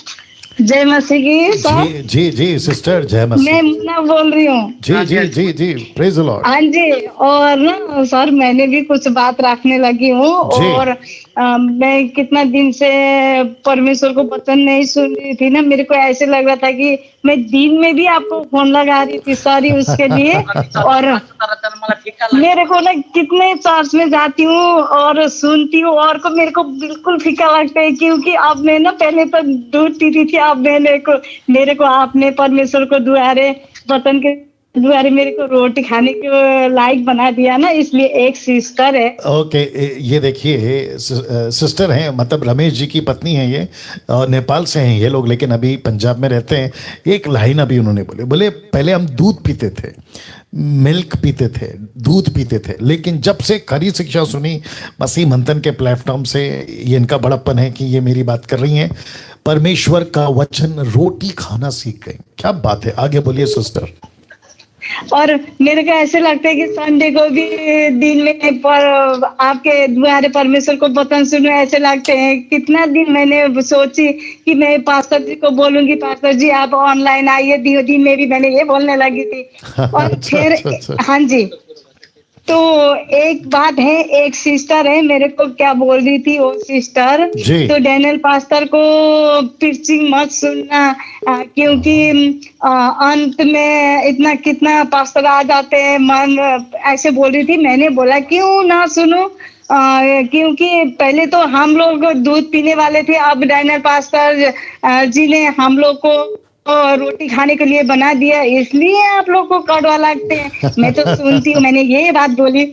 जय मसीह की सर। जी जी जी सिस्टर, जय मसीह। मैं मुन्ना बोल रही हूँ। जी जी जी जी, प्रेज द लॉर्ड। हाँ जी, और ना सर मैंने भी कुछ बात रखने लगी हूँ, और मैं कितना दिन से परमेश्वर को वचन नहीं सुन रही थी ना, मेरे को ऐसे लग रहा था कि मैं दिन में भी आपको फोन लगा रही थी, सॉरी उसके लिए। और मेरे को ना कितने चर्च में जाती हूँ और सुनती हूँ, और को मेरे को बिल्कुल फीका लगता है, क्योंकि अब मैं ना पहले तो दूध पीती थी, अब मेरे को आपने परमेश्वर को दुआरे वतन के दुआरे मेरे को रोटी खाने के लायक बना दिया ना, इसलिए एक सिस्टर है। ओके, ये देखिए सिस्टर हैं, मतलब रमेश जी की पत्नी है ये, और नेपाल से हैं ये लोग, लेकिन अभी पंजाब में रहते हैं। एक लाइन अभी उन्होंने बोले पहले हम दूध पीते थे, मिल्क पीते थे, दूध पीते थे, लेकिन जब से खरी शिक्षा सुनी मसीह मंथन के प्लेटफॉर्म से, ये इनका बड़प्पन है कि ये मेरी बात कर रही हैं, परमेश्वर का वचन रोटी खाना सीख गई। क्या बात है, आगे बोलिए सिस्टर। और मेरे को ऐसे लगता है कि संडे को भी दिन में पर आपके द्वारे परमेश्वर को वचन सुनो, ऐसे लगते हैं। कितना दिन मैंने सोची कि मैं पास्टर जी को बोलूंगी, पास्टर जी आप ऑनलाइन आइए, दिन में भी मैंने ये बोलने लगी थी। और अच्छा, फिर अच्छा, अच्छा। हाँ जी, तो एक बात है, एक सिस्टर है मेरे को क्या बोल रही थी वो सिस्टर, जी। तो डैनियल पास्टर को प्रीचिंग मत सुनना, क्योंकि अंत में इतना कितना पास्टर आ जाते हैं, मन ऐसे बोल रही थी। मैंने बोला क्यों ना सुनो, क्योंकि पहले तो हम लोग दूध पीने वाले थे, अब डैनियल पास्टर जी ने हम लोग को रोटी खाने के लिए बना दिया, इसलिए आप लोग को कड़वा लगते हैं। मैं तो सुनती हूँ, मैंने ये बात बोली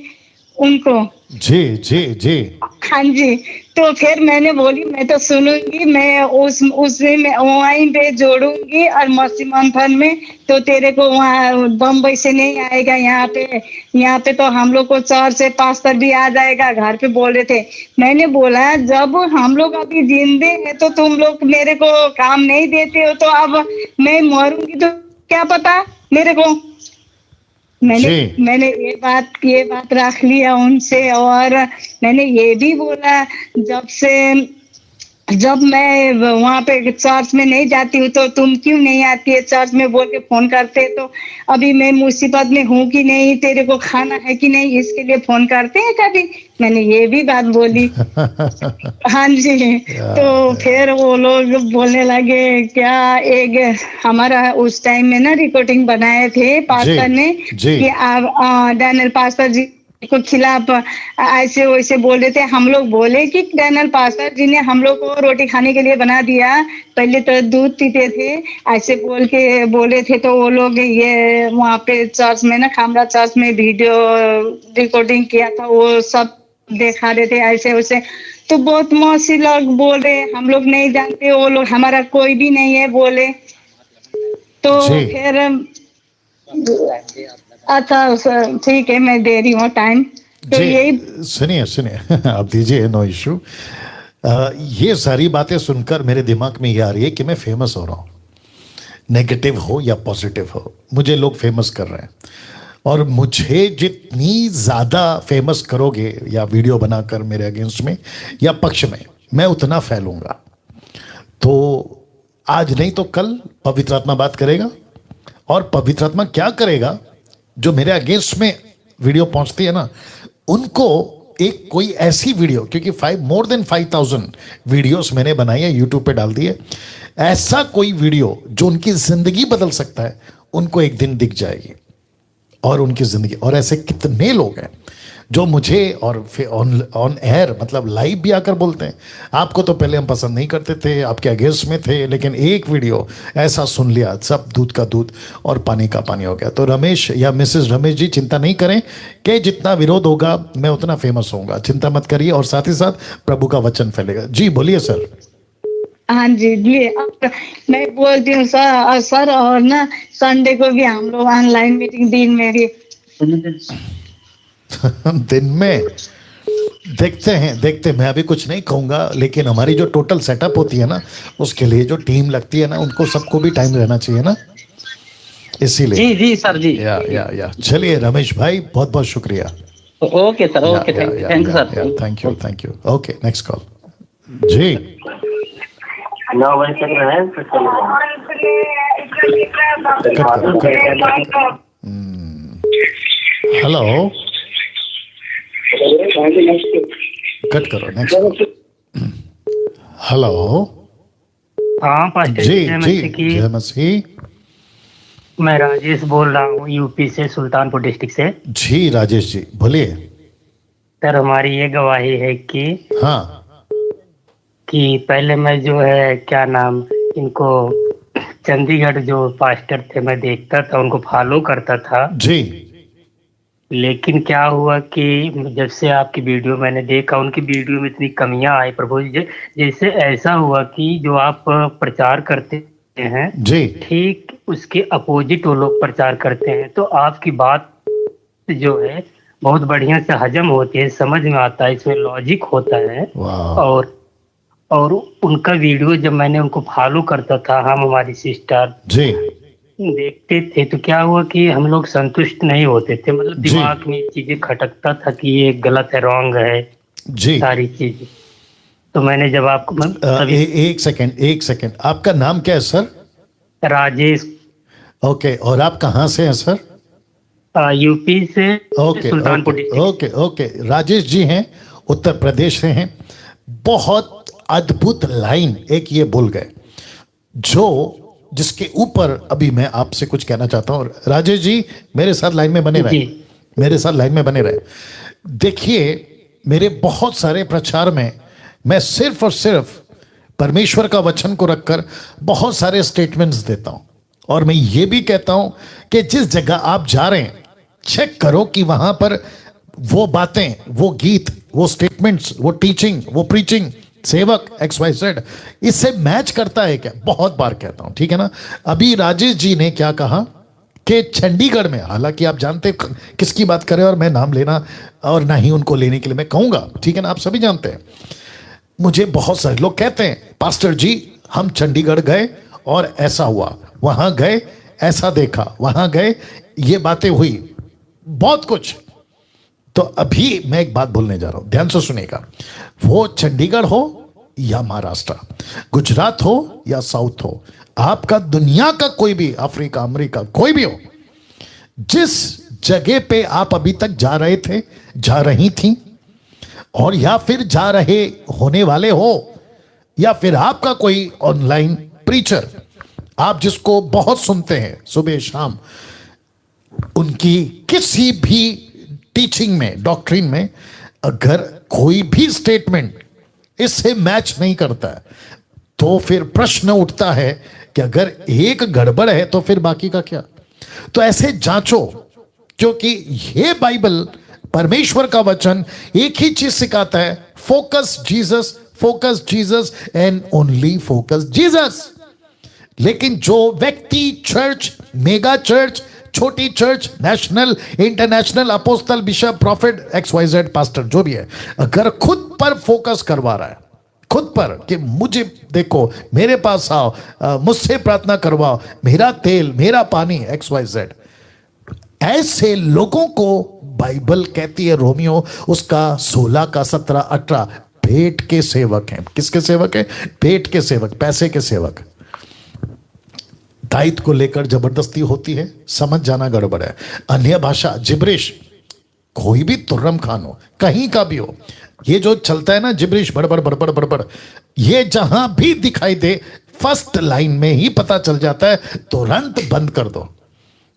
उनको। जी जी जी। हाँ जी, तो फिर मैंने बोली मैं तो सुनूंगी, मैं उसमें मैं वहीं पे जोड़ूंगी, और मसीह मंथन में तो तेरे को वहाँ बम्बई से नहीं आएगा, यहाँ पे तो हम लोग को चर्च से पास्टर भी आ जाएगा। घर पे बोल रहे थे, मैंने बोला जब हम लोग अभी जिंदे हैं तो तुम लोग मेरे को काम नहीं देते हो, तो अब मैं मरूंगी तो क्या पता मेरे को। मैंने जी। मैंने ये बात रख लिया उनसे। और मैंने ये भी बोला, जब मैं वहां पे चर्च में नहीं जाती हूँ तो तुम क्यों नहीं आती है चर्च में, बोल के फोन करते, तो अभी मैं मुसीबत में हूँ कि नहीं, तेरे को खाना है कि नहीं, इसके लिए फोन करते हैं कभी। मैंने ये भी बात बोली। हाँ जी, तो फिर वो लोग बोलने लगे क्या, एक हमारा उस टाइम में ना रिकॉर्डिंग बनाए थे पास्टर ने जी। कि आप डैनियल पास्टर जी को खिलाफ ऐसे वैसे बोल रहे थे। हम लोग बोले कि डैनियल पास्टर जी ने हम लोग को रोटी खाने के लिए बना दिया, पहले तो दूध पीते थे, ऐसे बोल के बोले थे। तो वो लोग ये वहाँ पे चर्च में ना, खामरा चर्च में वीडियो रिकॉर्डिंग किया था, वो सब देखा रहे थे ऐसे वैसे। तो बहुत मौसी लोग बोल रहे हम लोग नहीं जानते, वो लोग हमारा कोई भी नहीं है बोले। तो जी। फिर अच्छा सर, ठीक है, मैं दे रही हूँ टाइम। तो जी यही सुनिए सुनिए, आप दीजिए, नो इशू। ये सारी बातें सुनकर मेरे दिमाग में ये आ रही है कि मैं फेमस हो रहा हूँ, नेगेटिव हो या पॉजिटिव हो, मुझे लोग फेमस कर रहे हैं। और मुझे जितनी ज़्यादा फेमस करोगे या वीडियो बनाकर मेरे अगेंस्ट में या पक्ष में, मैं उतना फैलूंगा। तो आज नहीं तो कल पवित्र आत्मा बात करेगा। और पवित्र आत्मा क्या करेगा, जो मेरे अगेंस्ट में वीडियो पहुंचती है ना, उनको एक कोई ऐसी वीडियो, क्योंकि मोर देन 5000 वीडियोस मैंने बनाई है, यूट्यूब पे डाल दी है, ऐसा कोई वीडियो जो उनकी जिंदगी बदल सकता है, उनको एक दिन दिख जाएगी और उनकी जिंदगी। और ऐसे कितने लोग हैं जो मुझे और फिर ऑन एयर मतलब लाइव भी आकर बोलते हैं, आपको तो पहले हम पसंद नहीं करते थे, आपके अगेंस्ट में थे, लेकिन एक वीडियो ऐसा सुन लिया, सब दूध का दूध और पानी का पानी हो गया। तो रमेश या मिसेस रमेश जी, चिंता नहीं करें कि जितना विरोध होगा मैं उतना फेमस होऊंगा, चिंता मत करिए। और साथ ही साथ प्रभु का वचन फैलेगा। जी बोलिए सर। हाँ जी जी, मैं बोलती हूँ सर, और ना संडे को भी हम लोग ऑनलाइन मीटिंग दिन में भी दिन में देखते हैं, मैं अभी कुछ नहीं कहूंगा, लेकिन हमारी जो टोटल सेटअप होती है ना, उसके लिए जो टीम लगती है ना, उनको सबको भी टाइम रहना चाहिए ना, इसीलिए। जी जी सर जी। या चलिए रमेश भाई, बहुत बहुत शुक्रिया। Okay sir, okay, thank you sir, thank you. Okay, next call. जी 9 बजे तक रहे तो हेलो, कट करो, नेक्स्ट। हेलो। हाँ पास्टर जी जय जी, मसीह की। जय मसीह। मैं राजेश बोल रहा हूँ यूपी से, सुल्तानपुर डिस्ट्रिक्ट से। जी राजेश जी बोलिए। सर हमारी ये गवाही है कि हाँ पहले मैं जो है क्या नाम, इनको चंडीगढ़ जो पास्टर थे मैं देखता था, उनको फॉलो करता था। जी लेकिन क्या हुआ कि जब से आपकी वीडियो मैंने देखा, उनकी वीडियो में इतनी कमियां आई प्रभु जी, जैसे ऐसा हुआ कि जो आप प्रचार करते हैं जी ठीक उसके अपोजिट वो लोग प्रचार करते हैं। तो आपकी बात जो है बहुत बढ़िया से हजम होती है, समझ में आता है, इसमें लॉजिक होता है। वाह। और उनका वीडियो जब मैंने उनको फॉलो करता था, हम हमारी सिस्टर, जी देखते थे तो क्या हुआ कि हम लोग संतुष्ट नहीं होते थे, मतलब जी। दिमाग में चीजें खटकता था कि ये गलत है, रॉन्ग है, जी। सारी चीजें। तो मैंने जब आपको एक सेकंड, आपका नाम क्या है सर? राजेश, ओके, और आप कहाँ से हैं सर? यूपी से, okay Sultanpur okay district. Okay okay, Rajesh ji हैं, उत्तर प्रदेश से हैं। बहुत अद्भुत लाइन एक ये बोल गए, जिसके ऊपर अभी मैं आपसे कुछ कहना चाहता हूं। राजेश जी मेरे साथ लाइन में बने रहे, जी। मेरे साथ लाइन में बने रहे। देखिए, मेरे बहुत सारे प्रचार में मैं सिर्फ और सिर्फ परमेश्वर का वचन को रखकर बहुत सारे स्टेटमेंट्स देता हूं, और मैं ये भी कहता हूं कि जिस जगह आप जा रहे हैं चेक करो कि वहां पर वो बातें, वो गीत, वो स्टेटमेंट्स, वो टीचिंग, वो प्रीचिंग, सेवक XYZ इससे मैच करता है क्या। बहुत बार कहता हूं, ठीक है ना। अभी राजेश जी ने क्या कहा कि चंडीगढ़ में, हालांकि आप जानते किसकी बात करें और मैं नाम लेना और ना ही उनको लेने के लिए मैं कहूंगा, ठीक है ना, आप सभी जानते हैं। मुझे बहुत सारे लोग कहते हैं पास्टर जी हम चंडीगढ़ गए और ऐसा हुआ, वहां गए ऐसा देखा, वहां गए ये बातें हुई, बहुत कुछ। तो अभी मैं एक बात बोलने जा रहा हूं, ध्यान से सुनिएगा। वो चंडीगढ़ हो या महाराष्ट्र, गुजरात हो या साउथ हो, आपका दुनिया का कोई भी, अफ्रीका, अमेरिका, कोई भी हो, जिस जगह पे आप अभी तक जा रहे थे, जा रही थी, और या फिर जा रहे होने वाले हो, या फिर आपका कोई ऑनलाइन प्रीचर, आप जिसको बहुत सुनते हैं सुबह शाम, उनकी किसी भी टीचिंग में, डॉक्ट्रिन में, अगर कोई भी स्टेटमेंट इससे मैच नहीं करता है, तो फिर प्रश्न उठता है कि अगर एक गड़बड़ है तो फिर बाकी का क्या। तो ऐसे जांचो, क्योंकि ये बाइबल, परमेश्वर का वचन एक ही चीज सिखाता है, focus Jesus and only focus Jesus. लेकिन जो व्यक्ति चर्च, मेगा चर्च, छोटी church, national, international, apostle, bishop, profit, XYZ pastor जो भी है, अगर खुद पर फोकस करवा रहा है, खुद पर कि मुझे देखो, मेरे पास आओ, मुझसे प्रार्थना करवाओ, मेरा तेल, मेरा पानी, XYZ, ऐसे लोगों को बाइबल कहती है, रोमियो उसका 16 का 17 18, पेट के सेवक हैं। किसके सेवक हैं? पेट के सेवक, पैसे के सेवक। दायित्व को लेकर जबरदस्ती होती है, समझ जाना गड़बड़ है। अन्य भाषा, जिब्रिश, कोई भी तुर्रम खान हो, कहीं का भी हो, ये जो चलता है ना जिब्रिश, बड़बड़ बड़बड़ बड़बड़, ये जहां भी दिखाई दे, फर्स्ट लाइन में ही पता चल जाता है, तुरंत बंद कर दो,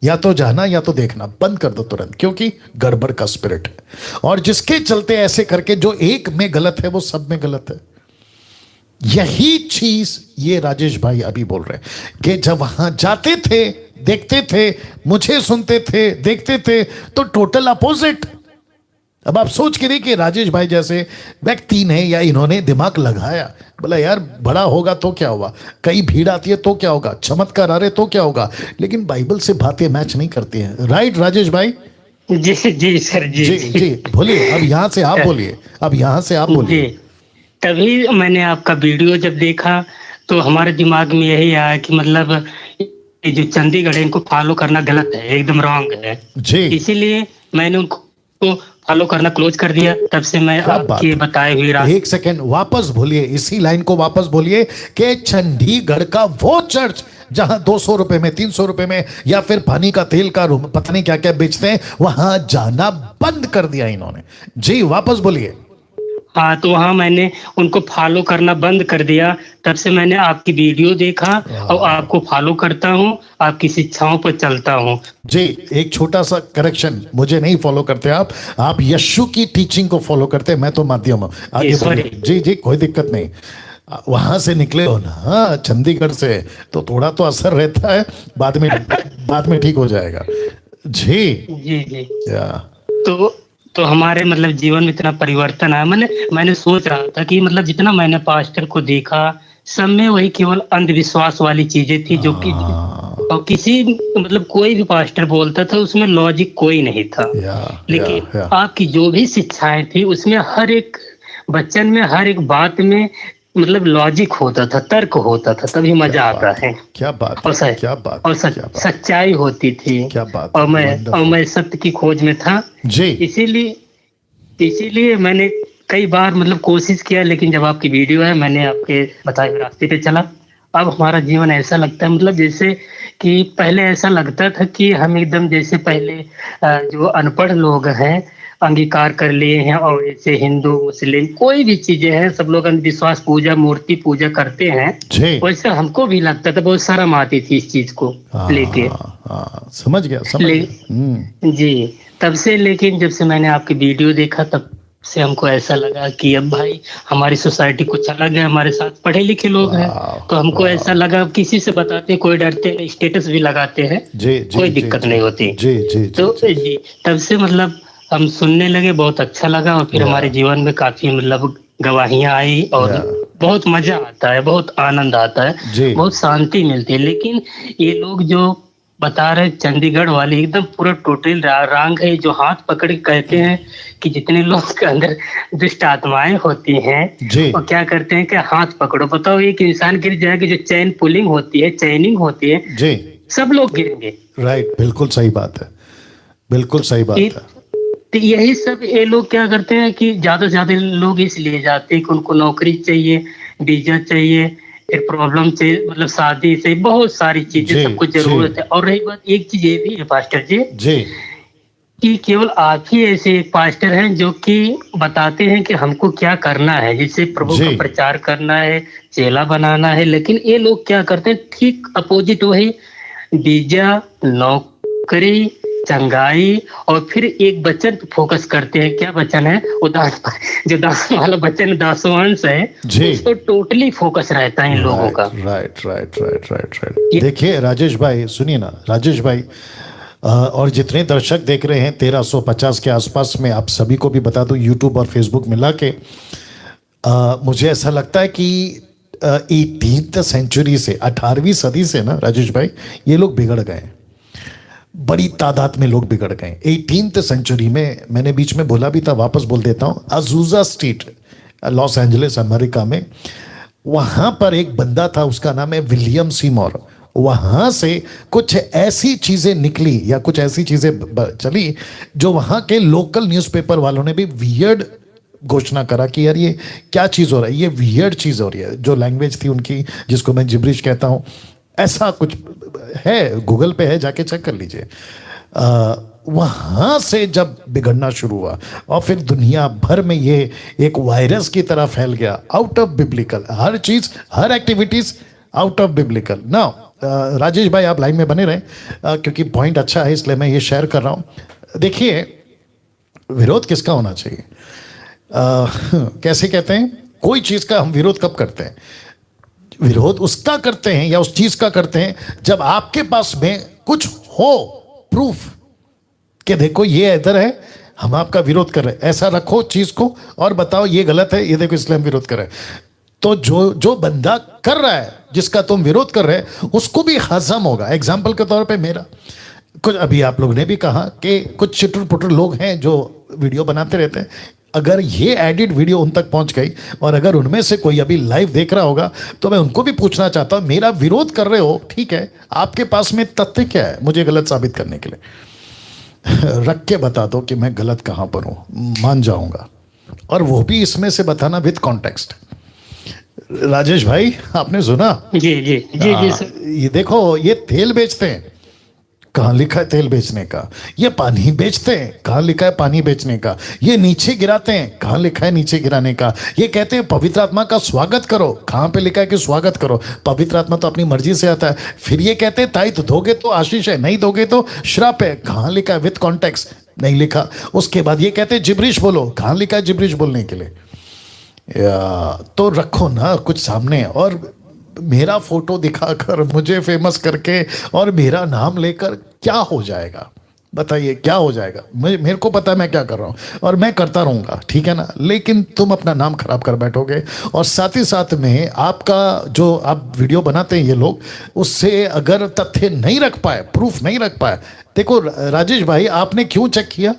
या तो जाना या तो देखना, बंद कर दो तुरंत, क्योंकि गड़बड़ का स्पिरिट है। और जिसके चलते ऐसे करके जो एक में गलत है वो सब में गलत है। यही चीज ये राजेश भाई अभी बोल रहे हैं कि जब वहां जाते थे, देखते थे, मुझे सुनते थे, देखते थे, तो टोटल अपोजिट। अब आप सोच के देखिए, राजेश भाई जैसे व्यक्ति ने या इन्होंने दिमाग लगाया, बोला यार बड़ा होगा तो क्या होगा, कई भीड़ आती है तो क्या होगा, चमत्कार आ रहे तो क्या होगा, लेकिन बाइबल से बातें मैच नहीं करती हैं। राइट राजेश भाई? जी जी सर, जी जी जी, बोलिए। अब यहां से आप बोलिए, अब यहां से आप बोलिए। तभी मैंने आपका वीडियो जब देखा तो हमारे दिमाग में यही आया कि मतलब ये जो चंडीगढ़ है, इनको फॉलो करना गलत है, एकदम रॉन्ग है जी। इसीलिए मैंने उनको फॉलो करना क्लोज कर दिया। तब से मैं आपके बताए हुए एक सेकंड वापस बोलिए, इसी लाइन को वापस बोलिए कि चंडीगढ़ का वो चर्च जहां 200 रुपए में, 300 रुपए में, या फिर पानी का तेल का रूम, पता नहीं क्या क्या बेचते हैं, वहां जाना बंद कर दिया इन्होंने। जी वापस बोलिए। हाँ, तो वहाँ मैंने उनको फॉलो करना बंद कर दिया। तब से मैंने आपकी वीडियो देखा और आपको फॉलो करता हूँ, आपकी शिक्षाओं पर चलता हूँ। जी, एक छोटा सा करेक्शन, मुझे नहीं फॉलो करते आप यीशु की टीचिंग को फॉलो करते हैं, मैं तो माध्यम हूँ। आगे बोलिए। जी जी, कोई दिक्कत नहीं, वहां से निकले हो ना चंडीगढ़ से, तो थोड़ा तो असर रहता है, बाद में ठीक हो जाएगा। जी जी जी। तो हमारे मतलब जीवन में इतना परिवर्तन आया। मैंने सोच रहा था कि मतलब जितना मैंने पास्टर को देखा, सब में वही केवल अंधविश्वास वाली चीजें थी, जो कि और किसी मतलब कोई भी पास्टर बोलता था उसमें लॉजिक कोई नहीं था। लेकिन आपकी जो भी शिक्षाएं थी उसमें हर एक वचन में, हर एक बात में मतलब लॉजिक होता था, तर्क होता था, तभी मजा आता है। क्या बात और है, क्या बात और है, क्या बात, सच्चाई होती थी। क्या बात और है, मैं wonderful। सत्य की खोज में था। जी इसीलिए मैंने कई बार मतलब कोशिश किया, लेकिन जब आपकी वीडियो है मैंने आपके बताए हुए रास्ते पे चला। अब हमारा जीवन ऐसा लगता है, मतलब जैसे कि पहले ऐसा लगता था कि हम एकदम जैसे पहले जो अनपढ़ लोग हैं अंगीकार कर लिए हैं, और जैसे हिंदू मुस्लिम कोई भी चीजें हैं सब लोग अंधविश्वास पूजा मूर्ति पूजा करते हैं, जी वैसे हमको भी लगता था, बहुत शर्म आती थी इस चीज को लेके। समझ गया, समझ गया। जी, तब से, लेकिन जब से मैंने आपकी वीडियो देखा तब से हमको ऐसा लगा कि अब भाई हमारी सोसाइटी कुछ अलग है, हमारे साथ पढ़े लिखे लोग हैं, तो हमको ऐसा लगा अब किसी से बताते कोई डरते नहीं, स्टेटस भी लगाते हैं, जी जी, कोई जी, दिक्कत जी, नहीं होती। जी जी तो जी, जी तब से मतलब हम सुनने लगे, बहुत अच्छा लगा, और फिर हमारे जीवन में काफी मतलब गवाहियां आई, और बहुत मजा आता है, बहुत आनंद आता है, जी। बहुत शांति मिलती है। लेकिन ये लोग जो बता रहे चंडीगढ़ वाले एकदम पूरा टोटल रॉन्ग है, जो हाथ पकड़ के कहते हैं कि जितने लोग के अंदर दुष्ट आत्माएं होती हैं जी। वो क्या करते हैं कि हाथ पकड़ो, बताओ एक इंसान गिर जाएगा, जो चैन पुलिंग होती है, चैनिंग होती है, जी सब लोग गिरेंगे। राइट, बिल्कुल सही बात है, बिल्कुल सही बात है। तो यही सब ये लोग क्या करते हैं कि ज्यादा से ज्यादा लोग इसलिए जाते हैं कि उनको नौकरी चाहिए, वीजा चाहिए, फिर प्रॉब्लम चाहिए, मतलब शादी से बहुत सारी चीजें सबको जरूरत है। और रही बात, एक चीज ये भी है पास्टर जी जी कि केवल आप ही ऐसे एक पास्टर हैं जो कि बताते हैं कि हमको क्या करना है, जैसे प्रभु का प्रचार करना है, चेला बनाना है। लेकिन ये लोग क्या करते हैं, ठीक अपोजिट, वही वीजा, नौकरी, चंगाई, और फिर एक वचन पे फोकस करते हैं। क्या वचन है वो? जो दास वाला वचन, दासवंश है, उसको टोटली फोकस रहता है इन लोगों का। Right right right right right. देखिए राजेश भाई, सुनिए ना राजेश भाई, और जितने दर्शक देख रहे हैं 1350 के आसपास में, आप सभी को भी बता दूं यूट्यूब और फेसबुक मिला के, मुझे ऐसा लगता है कि 18th सेंचुरी से, 18वीं सदी से ना राजेश भाई, ये लोग बिगड़ गए, बड़ी तादाद में लोग बिगड़ गए 18th सेंचुरी में। मैंने बीच में बोला भी था, वापस बोल देता हूँ, अजूजा स्ट्रीट, लॉस एंजलिस अमेरिका में, वहां पर एक बंदा था, उसका नाम है विलियम सीमोर। वहां से कुछ ऐसी चीजें निकली या कुछ ऐसी चीजें चली जो वहां के लोकल न्यूज़पेपर वालों ने भी वियर्ड घोषणा करा कि यार ये क्या चीज हो रहा है, ये वियर्ड चीज हो रही है। जो लैंग्वेज थी उनकी, जिसको मैं जिब्रिश कहता हूं, ऐसा कुछ है, गूगल पे है, जाके चेक कर लीजिए। वहां से जब बिगड़ना शुरू हुआ और फिर दुनिया भर में ये एक वायरस की तरह फैल गया, आउट ऑफ बिब्लिकल, हर चीज, हर activities out of biblical. Now Rajesh भाई आप लाइन में बने रहें, क्योंकि पॉइंट अच्छा है इसलिए मैं ये शेयर कर रहा हूं। देखिए, विरोध किसका होना चाहिए? कैसे कहते हैं, कोई चीज का हम विरोध कब करते हैं? विरोध उसका करते हैं या उस चीज का करते हैं जब आपके पास में कुछ हो प्रूफ कि देखो ये इधर है, हम आपका विरोध कर रहे हैं, ऐसा रखो चीज को और बताओ ये गलत है, ये देखो इसलिए हम विरोध कर रहे हैं। तो जो बंदा कर रहा है, जिसका तुम विरोध कर रहे हैं, उसको भी हजम होगा। एग्जाम्पल के तौर पे मेरा कुछ, अभी आप लोग ने भी कहा कि कुछ चिटर पुटर लोग हैं जो वीडियो बनाते रहते हैं। अगर ये एडिट वीडियो उन तक पहुंच गई और अगर उनमें से कोई अभी लाइव देख रहा होगा, तो मैं उनको भी पूछना चाहता हूं, मेरा विरोध कर रहे हो, ठीक है, आपके पास में तथ्य क्या है मुझे गलत साबित करने के लिए? रख के बता दो कि मैं गलत कहां पर हूं, मान जाऊंगा, और वो भी इसमें से बताना विद कॉन्टेक्स्ट। राजेश भाई आपने सुना? जी जी जी जी सर। ये देखो, ये तेल बेचते हैं, कहाँ लिखा है तेल बेचने का? ये पानी बेचते हैं, कहाँ लिखा है पानी बेचने का? ये नीचे गिराते हैं, कहाँ लिखा है नीचे गिराने का? ये कहते हैं पवित्र आत्मा का स्वागत करो, कहाँ पे लिखा है कि स्वागत करो? पवित्र आत्मा तो अपनी मर्जी से आता है। फिर ये कहते हैं ताई तो दोगे तो आशीष है, नहीं दोगे तो श्राप है, कहाँ लिखा है? विद कॉन्टेक्स्ट नहीं लिखा। उसके बाद ये कहते हैं जिब्रिश बोलो, कहाँ लिखा है जिब्रिश बोलने के लिए? तो रखो ना कुछ सामने, और मेरा फोटो दिखाकर मुझे फेमस करके और मेरा नाम लेकर क्या हो जाएगा? बताइए क्या हो जाएगा? मेरे को पता है मैं क्या कर रहा हूं और मैं करता रहूंगा, ठीक है ना, लेकिन तुम अपना नाम खराब कर बैठोगे। और साथ ही साथ में आपका जो आप वीडियो बनाते हैं ये लोग, उससे अगर तथ्य नहीं रख पाए, प्रूफ नहीं रख पाए, देखो राजेश भाई आपने क्यों चेक किया?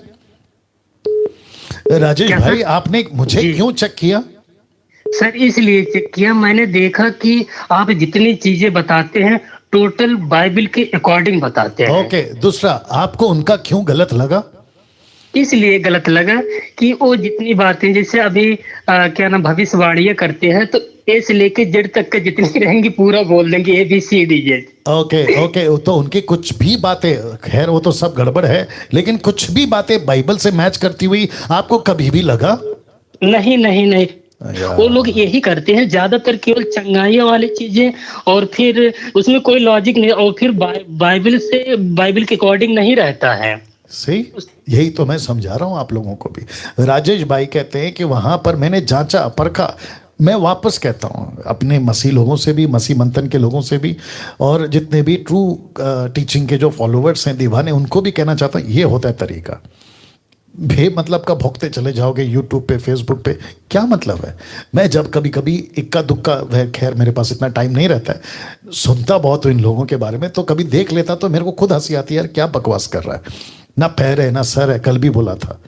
राजेश भाई आपने मुझे क्यों चेक किया? सर इसलिए चेक किया, मैंने देखा कि आप जितनी चीजें बताते हैं टोटल बाइबल के अकॉर्डिंग बताते हैं। ओके, दूसरा आपको उनका क्यों गलत लगा? इसलिए गलत लगा कि वो जितनी बातें जैसे अभी क्या नाम भविष्यवाणियां करते हैं तो ए से लेके जेड तक का जितनी रहेंगी पूरा बोल देंगे ABCD। ओके ओके, तो उनकी कुछ भी बातें, खैर वो तो सब गड़बड़ है, लेकिन कुछ भी बातें बाइबल से मैच करती हुई आपको कभी भी लगा? नहीं नहीं नहीं, वो लोग यही करते हैं ज्यादातर, केवल चंगाइयों वाली चीजें, और फिर उसमें कोई लॉजिक नहीं, और फिर बाइबल के अकॉर्डिंग नहीं रहता है। सही, यही तो मैं समझा रहा हूं आप लोगों को भी। राजेश भाई कहते हैं कि वहां पर मैंने जांचा परखा। मैं वापस कहता हूं अपने मसीह लोगों से भी, मसीह मंथन के लोगों से भी, और जितने भी ट्रू टीचिंग के जो फॉलोवर्स हैं, दीवाने, उनको भी कहना चाहता हूं, ये होता है तरीका। बे मतलब का भोंकते चले जाओगे यूट्यूब पे, फेसबुक पे, क्या मतलब है? मैं जब कभी कभी इक्का दुक्का, वह खैर मेरे पास इतना टाइम नहीं रहता है, सुनता बहुत हूँ इन लोगों के बारे में, तो कभी देख लेता तो मेरे को खुद हंसी आती है, यार क्या बकवास कर रहा है, ना पैर है ना सर है। कल भी बोला था,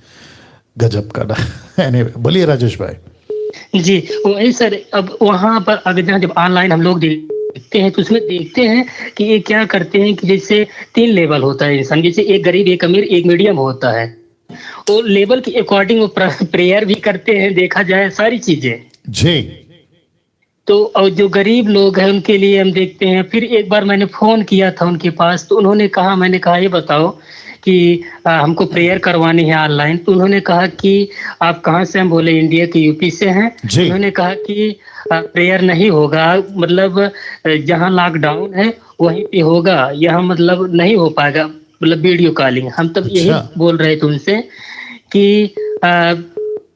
गजब का ना। एनीवे, बोलिए राजेश भाई। जी वही सर, अब वहां पर अगर जब ऑनलाइन हम लोग देखते हैं तो उसमें देखते हैं कि ये क्या करते हैं कि जैसे 3 लेवल होता है इंसान, जैसे एक गरीब, एक अमीर, एक मीडियम होता है। वो लेवल के अकॉर्डिंग वो प्रेयर भी करते हैं, देखा जाए सारी चीजें जी। तो और जो गरीब लोग हैं उनके लिए हम देखते हैं। फिर एक बार मैंने फोन किया था उनके पास, तो उन्होंने कहा, मैंने कहा ये बताओ कि हमको प्रेयर करवानी है ऑनलाइन। तो उन्होंने कहा कि आप कहाँ से? हम बोले इंडिया के यूपी से हैं। उन्होंने कहा कि प्रेयर नहीं होगा, मतलब जहाँ लॉकडाउन है वहीं पे होगा, यहाँ मतलब नहीं हो पाएगा, मतलब वीडियो कॉलिंग। हम तब यही बोल रहे थे उनसे कि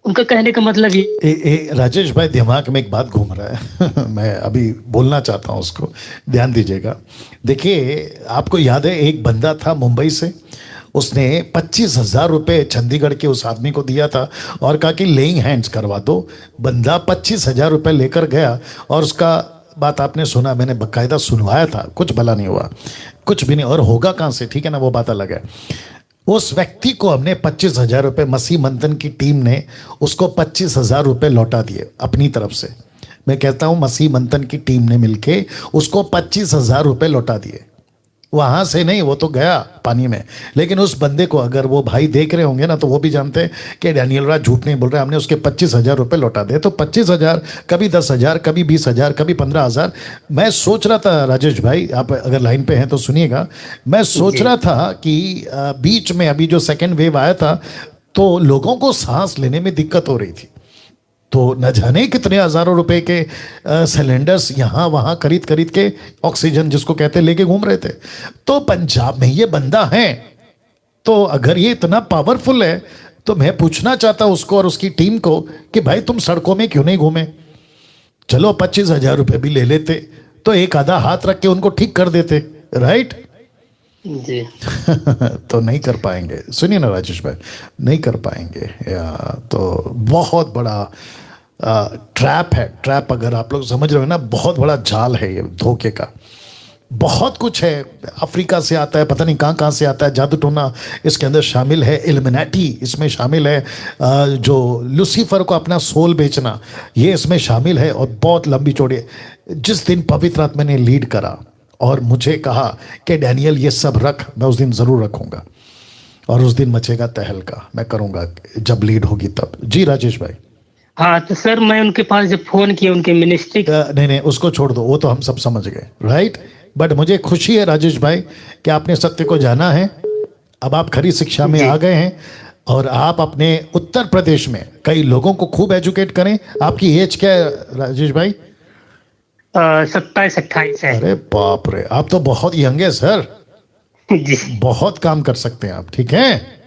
उनका कहने का मतलब ये। राजेश भाई, दिमाग में एक बात घूम रहा है मैं अभी बोलना चाहता हूँ, उसको ध्यान दीजिएगा। देखिए, आपको याद है एक बंदा था मुंबई से, उसने 25,000 रुपये चंडीगढ़ के उस आदमी को दिया था और कहा कि लेइंग हैंड्स करवा दो। बंदा 25,000 रुपये लेकर गया और उसका बात आपने सुना, मैंने बकायदा सुनवाया था, कुछ भला नहीं हुआ, कुछ भी नहीं। और होगा कहाँ से, ठीक है ना, वो बात अलग है। उस व्यक्ति को हमने 25,000 रुपये, मसीह मंथन की टीम ने उसको 25,000 रुपये लौटा दिए अपनी तरफ से। मैं कहता हूँ मसीह मंथन की टीम ने मिलके उसको 25,000 रुपये लौटा दिए। वहां से नहीं, वो तो गया पानी में, लेकिन उस बंदे को, अगर वो भाई देख रहे होंगे ना, तो वो भी जानते हैं कि डैनियल राज झूठ नहीं बोल रहे। हमने उसके 25,000 रुपये लौटा दिए। तो 25,000, कभी 10,000, कभी 20,000, कभी 15,000। मैं सोच रहा था राजेश भाई, आप अगर लाइन पे हैं तो सुनिएगा, मैं सोच रहा था कि बीच में अभी जो सेकेंड वेव आया था, तो लोगों को सांस लेने में दिक्कत हो रही थी, तो न जाने कितने हजारों रुपए के सिलेंडर्स यहाँ वहाँ खरीद खरीद के, ऑक्सीजन जिसको कहते, लेके घूम रहे थे। तो पंजाब में ये बंदा है, तो अगर ये इतना पावरफुल है, तो मैं पूछना चाहता हूँ उसको और उसकी टीम को कि भाई तुम सड़कों में क्यों नहीं घूमे? चलो 25,000 रुपये भी ले लेते तो एक आधा हाथ रख के उनको ठीक कर देते, राइट? जी तो नहीं कर पाएंगे। सुनिए ना राजेश भाई, नहीं कर पाएंगे तो बहुत बड़ा ट्रैप है। ट्रैप, अगर आप लोग समझ रहे हो ना, बहुत बड़ा जाल है ये धोखे का। बहुत कुछ है, अफ्रीका से आता है, पता नहीं कहाँ कहाँ से आता है, जादू टोना इसके अंदर शामिल है, इल्यूमिनाटी इसमें शामिल है, जो लूसीफर को अपना सोल बेचना, ये इसमें शामिल है, और बहुत लंबी चौड़ी। जिस दिन पवित्र आत्मा ने लीड करा और मुझे कहा कि डैनियल ये सब रख, मैं उस दिन ज़रूर रखूँगा, और उस दिन मचेगा तहलका। मैं करूँगा जब लीड होगी तब। जी राजेश भाई। हाँ, तो सर मैं उनके पास जब फोन किया उनके मिनिस्ट्री, नहीं उसको छोड़ दो, वो तो हम सब समझ गए, राइट? बट मुझे खुशी है राजेश भाई कि आपने सत्य को जाना है, अब आप खरी शिक्षा में आ गए हैं, और आप अपने उत्तर प्रदेश में कई लोगों को खूब एजुकेट करें। आपकी एज क्या है राजेश भाई? 27-28 है। अरे बाप रे, आप तो बहुत यंग है सर। जी, बहुत काम कर सकते हैं आप, ठीक है?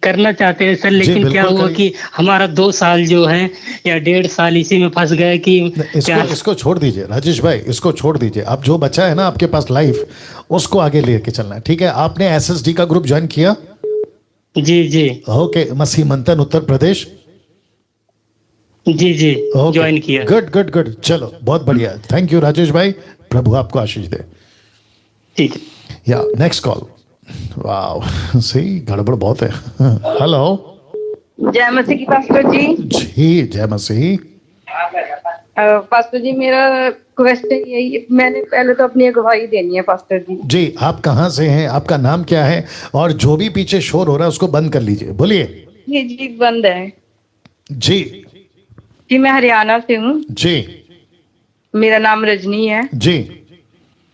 करना चाहते हैं सर, लेकिन क्या हुआ कि हमारा 2 साल जो है या 1.5 साल इसी में फंस गए कि इसको छोड़ दीजिए राजेश भाई, इसको छोड़ दीजिए। अब जो बचा है ना आपके पास लाइफ, उसको आगे लेके चलना है, ठीक है? आपने SSD का ग्रुप ज्वाइन किया? जी जी ओके, मसीह मंथन उत्तर प्रदेश। जी जी ज्वाइन किया। गुड गुड गुड, चलो बहुत बढ़िया, थैंक यू राजेश भाई, प्रभु आपको आशीष दे। ठीक है, या नेक्स्ट कॉल। वाह, सही गड़बड़ बहुत है। हेलो, जय मसीह की पास्टर जी। जी जय मसीह। पास्टर जी मेरा क्वेश्चन यही, मैंने पहले तो अपनी गवाही देनी है पास्टर जी। जी, आप कहाँ से हैं, आपका नाम क्या है, और जो भी पीछे शोर हो रहा है उसको बंद कर लीजिए, बोलिए। जी बंद है जी जी। मैं हरियाणा से हूँ जी मेरा नाम रजनी है जी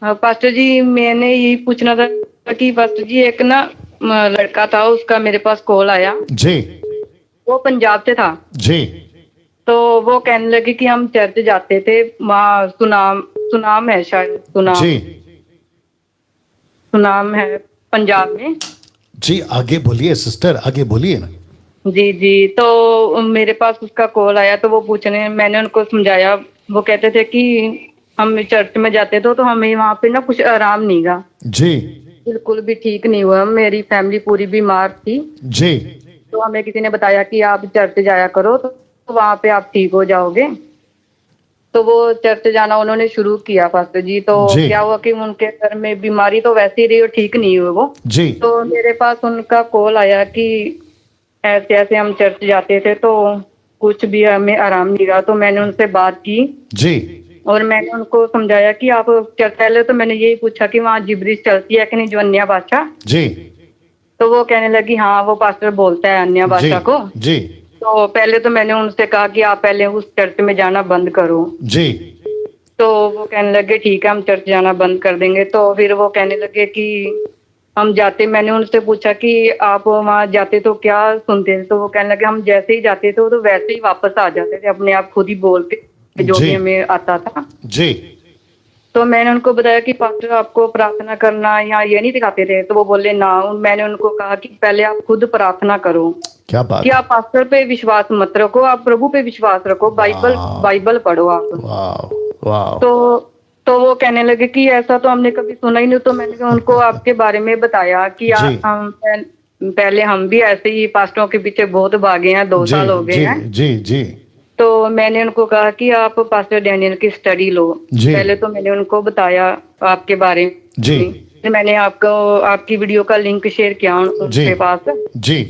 पास्टर जी। मैंने यही पूछना था कि पास्टर जी एक ना लड़का था, उसका मेरे पास कॉल आया। जी वो पंजाब से था जी तो वो कहने लगे कि हम चर्च जाते थे वहाँ, सुनाम है शायद, जी सुनाम है पंजाब में। जी, आगे बोलिए सिस्टर, आगे बोलिए ना। जी तो मेरे पास उसका कॉल आया तो वो पूछने, मैंने उनको समझाया। वो कहते थे कि हम चर्च में जाते थे तो हमें वहाँ पे ना कुछ आराम नहीं गा, जी बिल्कुल भी ठीक नहीं हुआ। मेरी फैमिली पूरी बीमार थी। जी तो हमें किसी ने बताया कि आप चर्च जाया करो तो वहाँ पे आप ठीक हो जाओगे। तो वो चर्च जाना उन्होंने शुरू किया पास्टर जी। तो जी। क्या हुआ कि उनके घर में बीमारी तो वैसे ही रही और ठीक नहीं हुए वो। जी तो मेरे पास उनका कॉल आया कि ऐसे ऐसे हम चर्च जाते थे तो कुछ भी हमें आराम नहीं रहा। तो मैंने उनसे बात की जी और मैंने उनको समझाया कि आप चर्च, पहले तो मैंने यही पूछा कि वहाँ जिब्रिश चलती है कि नहीं, जो अन्य भाषा। जी तो वो कहने लगी हाँ वो पास्टर बोलता है अन्य भाषा को। जी तो पहले तो मैंने उनसे कहा कि आप पहले उस चर्च में जाना बंद करो। जी तो वो कहने लगे ठीक है हम चर्च जाना बंद कर देंगे। तो फिर वो कहने लगे कि हम जाते, मैंने उनसे पूछा कि आप वहाँ जाते तो क्या सुनते थे। तो वो कहने लगे हम जैसे ही जाते थे तो वैसे ही वापस आ जाते थे, अपने आप खुद ही बोल के जो जी। भी हमें आता था। जी तो मैंने उनको बताया कि पास्टर आपको प्रार्थना करना यहाँ ये नहीं दिखाते थे। तो वो बोले ना। मैंने उनको कहा कि पहले आप खुद प्रार्थना करो, क्या बात कि आप पास्टर पे विश्वास मत रखो, आप प्रभु पे विश्वास रखो, बाइबल पढ़ो आप। वाह वाह। तो वो कहने लगे कि ऐसा तो हमने कभी सुना ही नहीं। तो मैंने उनको आपके बारे में बताया कि जी। हम पहले हम भी ऐसे ही पास्टरों के पीछे बहुत भागे हैं, 2 साल हो गए हैं। जी जी तो मैंने उनको कहा कि आप पास्टर डैनियल की स्टडी लो। जी। पहले तो मैंने उनको बताया आपके बारे में। जी मैंने आपको आपकी वीडियो का लिंक शेयर किया उनके पास जी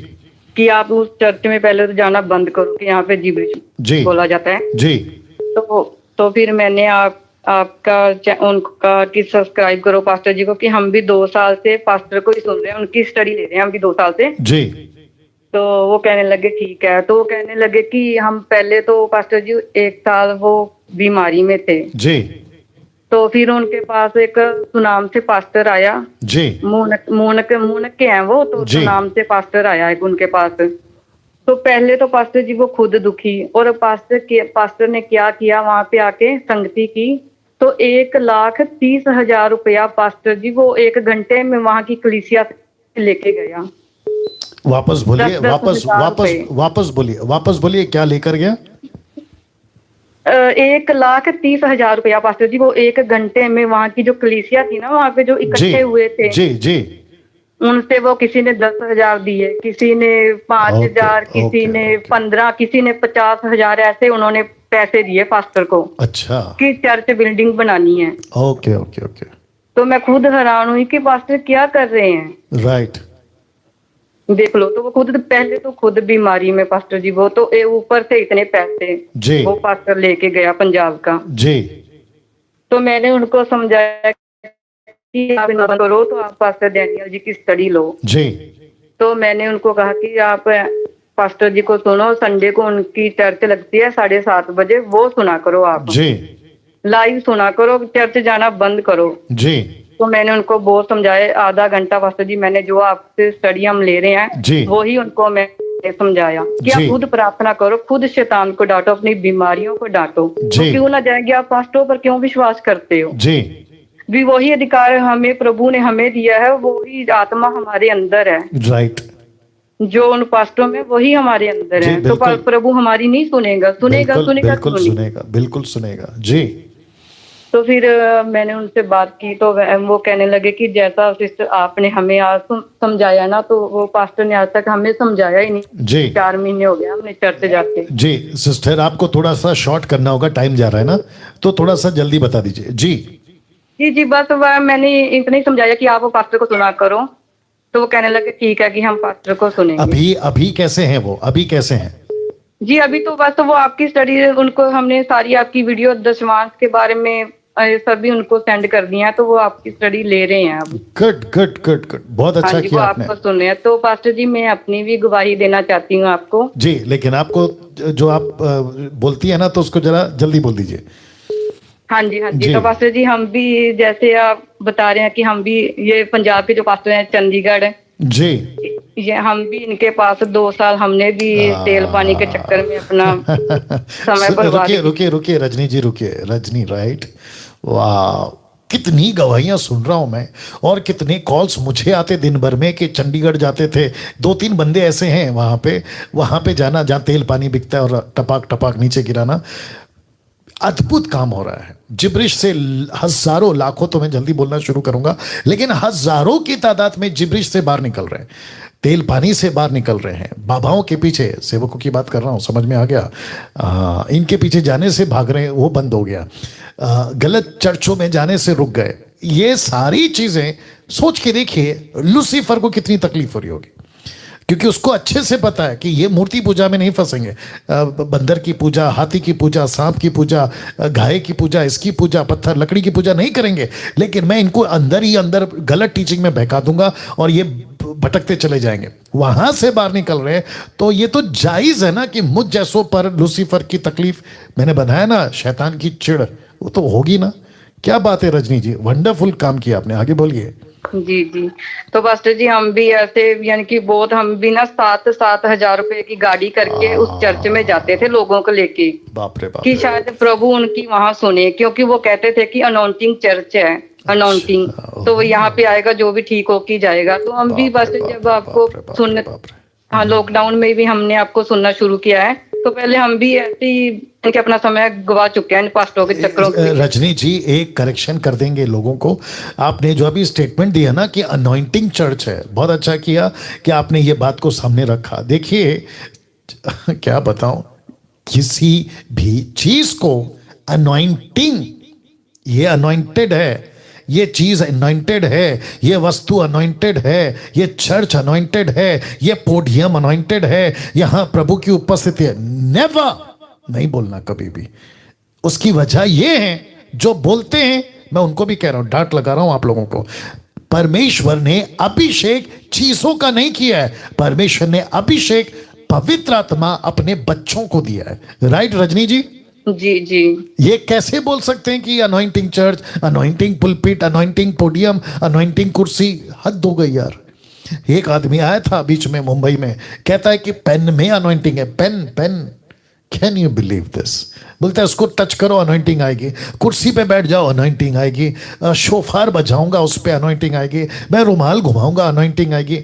कि आप उस चर्च में पहले तो जाना बंद करो कि यहाँ पे जिब्रिश बोला जाता है। जी तो फिर मैंने उनका कि सब्सक्राइब करो पास्टर जी को, कि हम भी 2 साल से पास्टर को ही सुन रहे हैं, उनकी स्टडी ले रहे हैं हम भी 2 साल से। जी तो वो कहने लगे ठीक है। तो वो कहने लगे कि हम पहले तो पास्टर जी 1 साल वो बीमारी में थे। जी तो फिर उनके पास एक सुनाम से पास्टर आया। जी मूनक के हैं वो। तो सुनाम से पास्टर आया एक उनके पास। तो पहले तो पास्टर जी वो खुद दुखी, और पास्टर ने क्या किया, वहां पे आके संगति की। तो 1,30,000 रुपया पास्टर जी वो 1 घंटे में वहां की कलीसिया से लेके गया। वापस बोलिए, 10,000 वापस बोलिए क्या लेकर गया? 1,30,000 रुपया पास्टर जी वो 1 घंटे में वहां की जो कलीसिया थी ना, वहां पे जो इकट्ठे हुए थे। जी जी उनसे वो किसी ने 10,000 दिए, किसी ने 5,000, किसी ने 15, किसी ने 50,000, ऐसे उन्होंने पैसे दिए पास्टर को। अच्छा। कि चर्च बिल्डिंग बनानी है। Okay okay okay. तो मैं खुद हैरान हुई कि पास्टर क्या कर रहे हैं। राइट। देख लो। तो वो खुद पहले तो खुद बीमारी में पास्टर जी वो, तो ऊपर से इतने पैसे जी वो पास्टर लेके गया पंजाब का। जी। तो मैंने उनको समझाया कि आप ना करो, तो आप पास्टर डैनियल जी की स्टडी लो। जी। तो मैंने उनको कहा कि आप पास्टर जी को सुनो, संडे को उनकी चर्च लगती है 7:30 बजे, वो सुना करो आप। जी। लाइव सुना करो, चर्च जाना बंद करो। जी। तो मैंने उनको बहुत समझाया, आधा घंटा पास्टर जी मैंने जो आपसे स्टडी हम ले रहे हैं वो ही उनको मैंने समझाया कि आप खुद प्रार्थना करो, खुद शैतान को डांटो, अपनी बीमारियों को डांटो। तो क्यों ना जाएंगे आप पास्टरों पर क्यों विश्वास करते हो? जी। भी वही अधिकार हमें प्रभु ने हमें दिया है, वही आत्मा हमारे अंदर है। राइट। जो उन पास्टरों में वही हमारे अंदर है। तो प्रभु हमारी नहीं सुनेगा? बिल्कुल सुनेगा। जी। तो फिर मैंने उनसे बात की तो वो कहने लगे कि जैसा सिस्टर आपने हमें आज समझाया ना, तो वो पास्टर ने आज तक हमें समझाया ही नहीं। जी। 4 महीने हो गए हमने चर्च जाते। जी सिस्टर, आपको थोड़ा सा शॉर्ट करना होगा, टाइम जा रहा है ना, तो थोड़ा सा जल्दी बता दीजिए। जी जी बस मैंने इतना ही समझाया कि आप वो पास्टर को सुना करो। तो वो कहने लगे ठीक है कि हम पास्टर को सुनेंगे। अभी कैसे हैं वो? अभी कैसे हैं? जी अभी तो बस वो आपकी स्टडी, उनको हमने सारी आपकी वीडियो दशमांश के बारे में सभी उनको सेंड कर दिया है, तो वो आपकी स्टडी ले रहे हैं अब। गुड गुड गुड गुड, बहुत अच्छा हाँ जी, वो किया आपने। आपको सुन रहे हैं। तो पास्टर जी मैं अपनी भी गवाही देना चाहती हूँ आपको। जी, लेकिन आपको जो आप बोलती है ना, तो उसको जरा जल्दी बोल दीजिए। हाँ जी हाँ जी। जी। तो पास्टर जी हम भी, जैसे आप बता रहे हैं कि हम भी, ये पंजाब के जो पास्टर हैं चंडीगढ़, जी, ये हम भी इनके पास 2 साल हमने भी तेल पानी के चक्कर में अपना समय बर्बाद रुकिए रुकिए रुकिए रजनी जी, रुकिए रजनी, राइट। वाह, कितनी गवाहियां सुन रहा हूं मैं, और कितने कॉल्स मुझे आते दिन भर में कि चंडीगढ़ जाते थे। 2-3 बंदे ऐसे हैं वहां पे जाना जहां तेल पानी बिकता है और टपाक टपाक नीचे गिराना। अद्भुत काम हो रहा है। जिब्रिश से हजारों, लाखों तो मैं जल्दी बोलना शुरू करूंगा, लेकिन हजारों की तादाद में जिब्रिश से बाहर निकल रहे हैं, तेल पानी से बाहर निकल रहे हैं। बाबाओं के पीछे, सेवकों की बात कर रहा हूं, समझ में आ गया। इनके पीछे जाने से भाग रहे हैं, वो बंद हो गया। गलत चर्चों में जाने से रुक गए। ये सारी चीजें सोच के देखिए, लूसीफर को कितनी तकलीफ हो रही होगी, क्योंकि उसको अच्छे से पता है कि ये मूर्ति पूजा में नहीं फंसेंगे। बंदर की पूजा, हाथी की पूजा, सांप की पूजा, गाय की पूजा, इसकी पूजा, पत्थर लकड़ी की पूजा नहीं करेंगे, लेकिन मैं इनको अंदर ही अंदर गलत टीचिंग में बहका दूंगा और ये भटकते चले जाएंगे। वहां से बाहर निकल रहे हैं, तो ये तो जायज है ना कि मुझ जैसों पर लूसीफर की तकलीफ, मैंने बनाया ना शैतान की चिढ़, वो तो होगी ना। क्या बात है रजनी जी, वंडरफुल काम किया आपने, आगे बोलिए। जी जी। तो पास्टर जी हम भी ऐसे, यानी कि बहुत, हम भी ना 7-7 हजार रुपए की गाड़ी करके उस चर्च में जाते थे लोगों को लेके, बाप रे बाप कि रे। शायद प्रभु उनकी वहां सुने, क्योंकि वो कहते थे कि अनॉइंटिंग चर्च है, अनॉइंटिंग, तो वो यहाँ पे आएगा जो भी ठीक होके जाएगा। तो हम भी बस जब आपको सुन, हाँ लॉकडाउन में भी हमने आपको सुनना शुरू किया है, तो पहले हम भी ऐसे ही कि अपना समय गवा चुके हैं इन पास्टरों के चक्करों में। रजनी जी एक करेक्शन कर देंगे लोगों को। आपने जो अभी स्टेटमेंट दिया ना कि अनॉइंटिंग चर्च है, बहुत अच्छा किया कि आपने ये बात को सामने रखा। देखिए क्या बताऊं, किसी भी चीज को अनॉइंटिंग, ये अनॉइंटेड है, ये चीज अनॉइंटेड है, ये वस्तु अनॉइंटेड है, ये चर्च अनॉइंटेड है, ये पोडियम अनॉइंटेड है, यहां प्रभु की उपस्थिति है, नेवर नहीं बोलना कभी भी। उसकी वजह ये है, जो बोलते हैं, मैं उनको भी कह रहा हूं, डांट लगा रहा हूं आप लोगों को, परमेश्वर ने अभिषेक चीजों का नहीं किया है, परमेश्वर ने अभिषेक पवित्र आत्मा अपने बच्चों को दिया है। राइट रजनी जी? जी जी। ये कैसे बोल सकते हैं कि anointing church, anointing pulpit, anointing podium, anointing कुर्सी? हद हो गई यार। एक आदमी आया था बीच में मुंबई में, कहता है कि पेन में अनॉइंटिंग है, pain pain. Can you believe this? बोलता है उसको टच करो अनॉइंटिंग आएगी, कुर्सी पे बैठ जाओ अनॉइंटिंग आएगी, शोफार बजाऊंगा उस पे अनॉइंटिंग आएगी, मैं रुमाल घुमाऊंगा अनॉइंटिंग आएगी।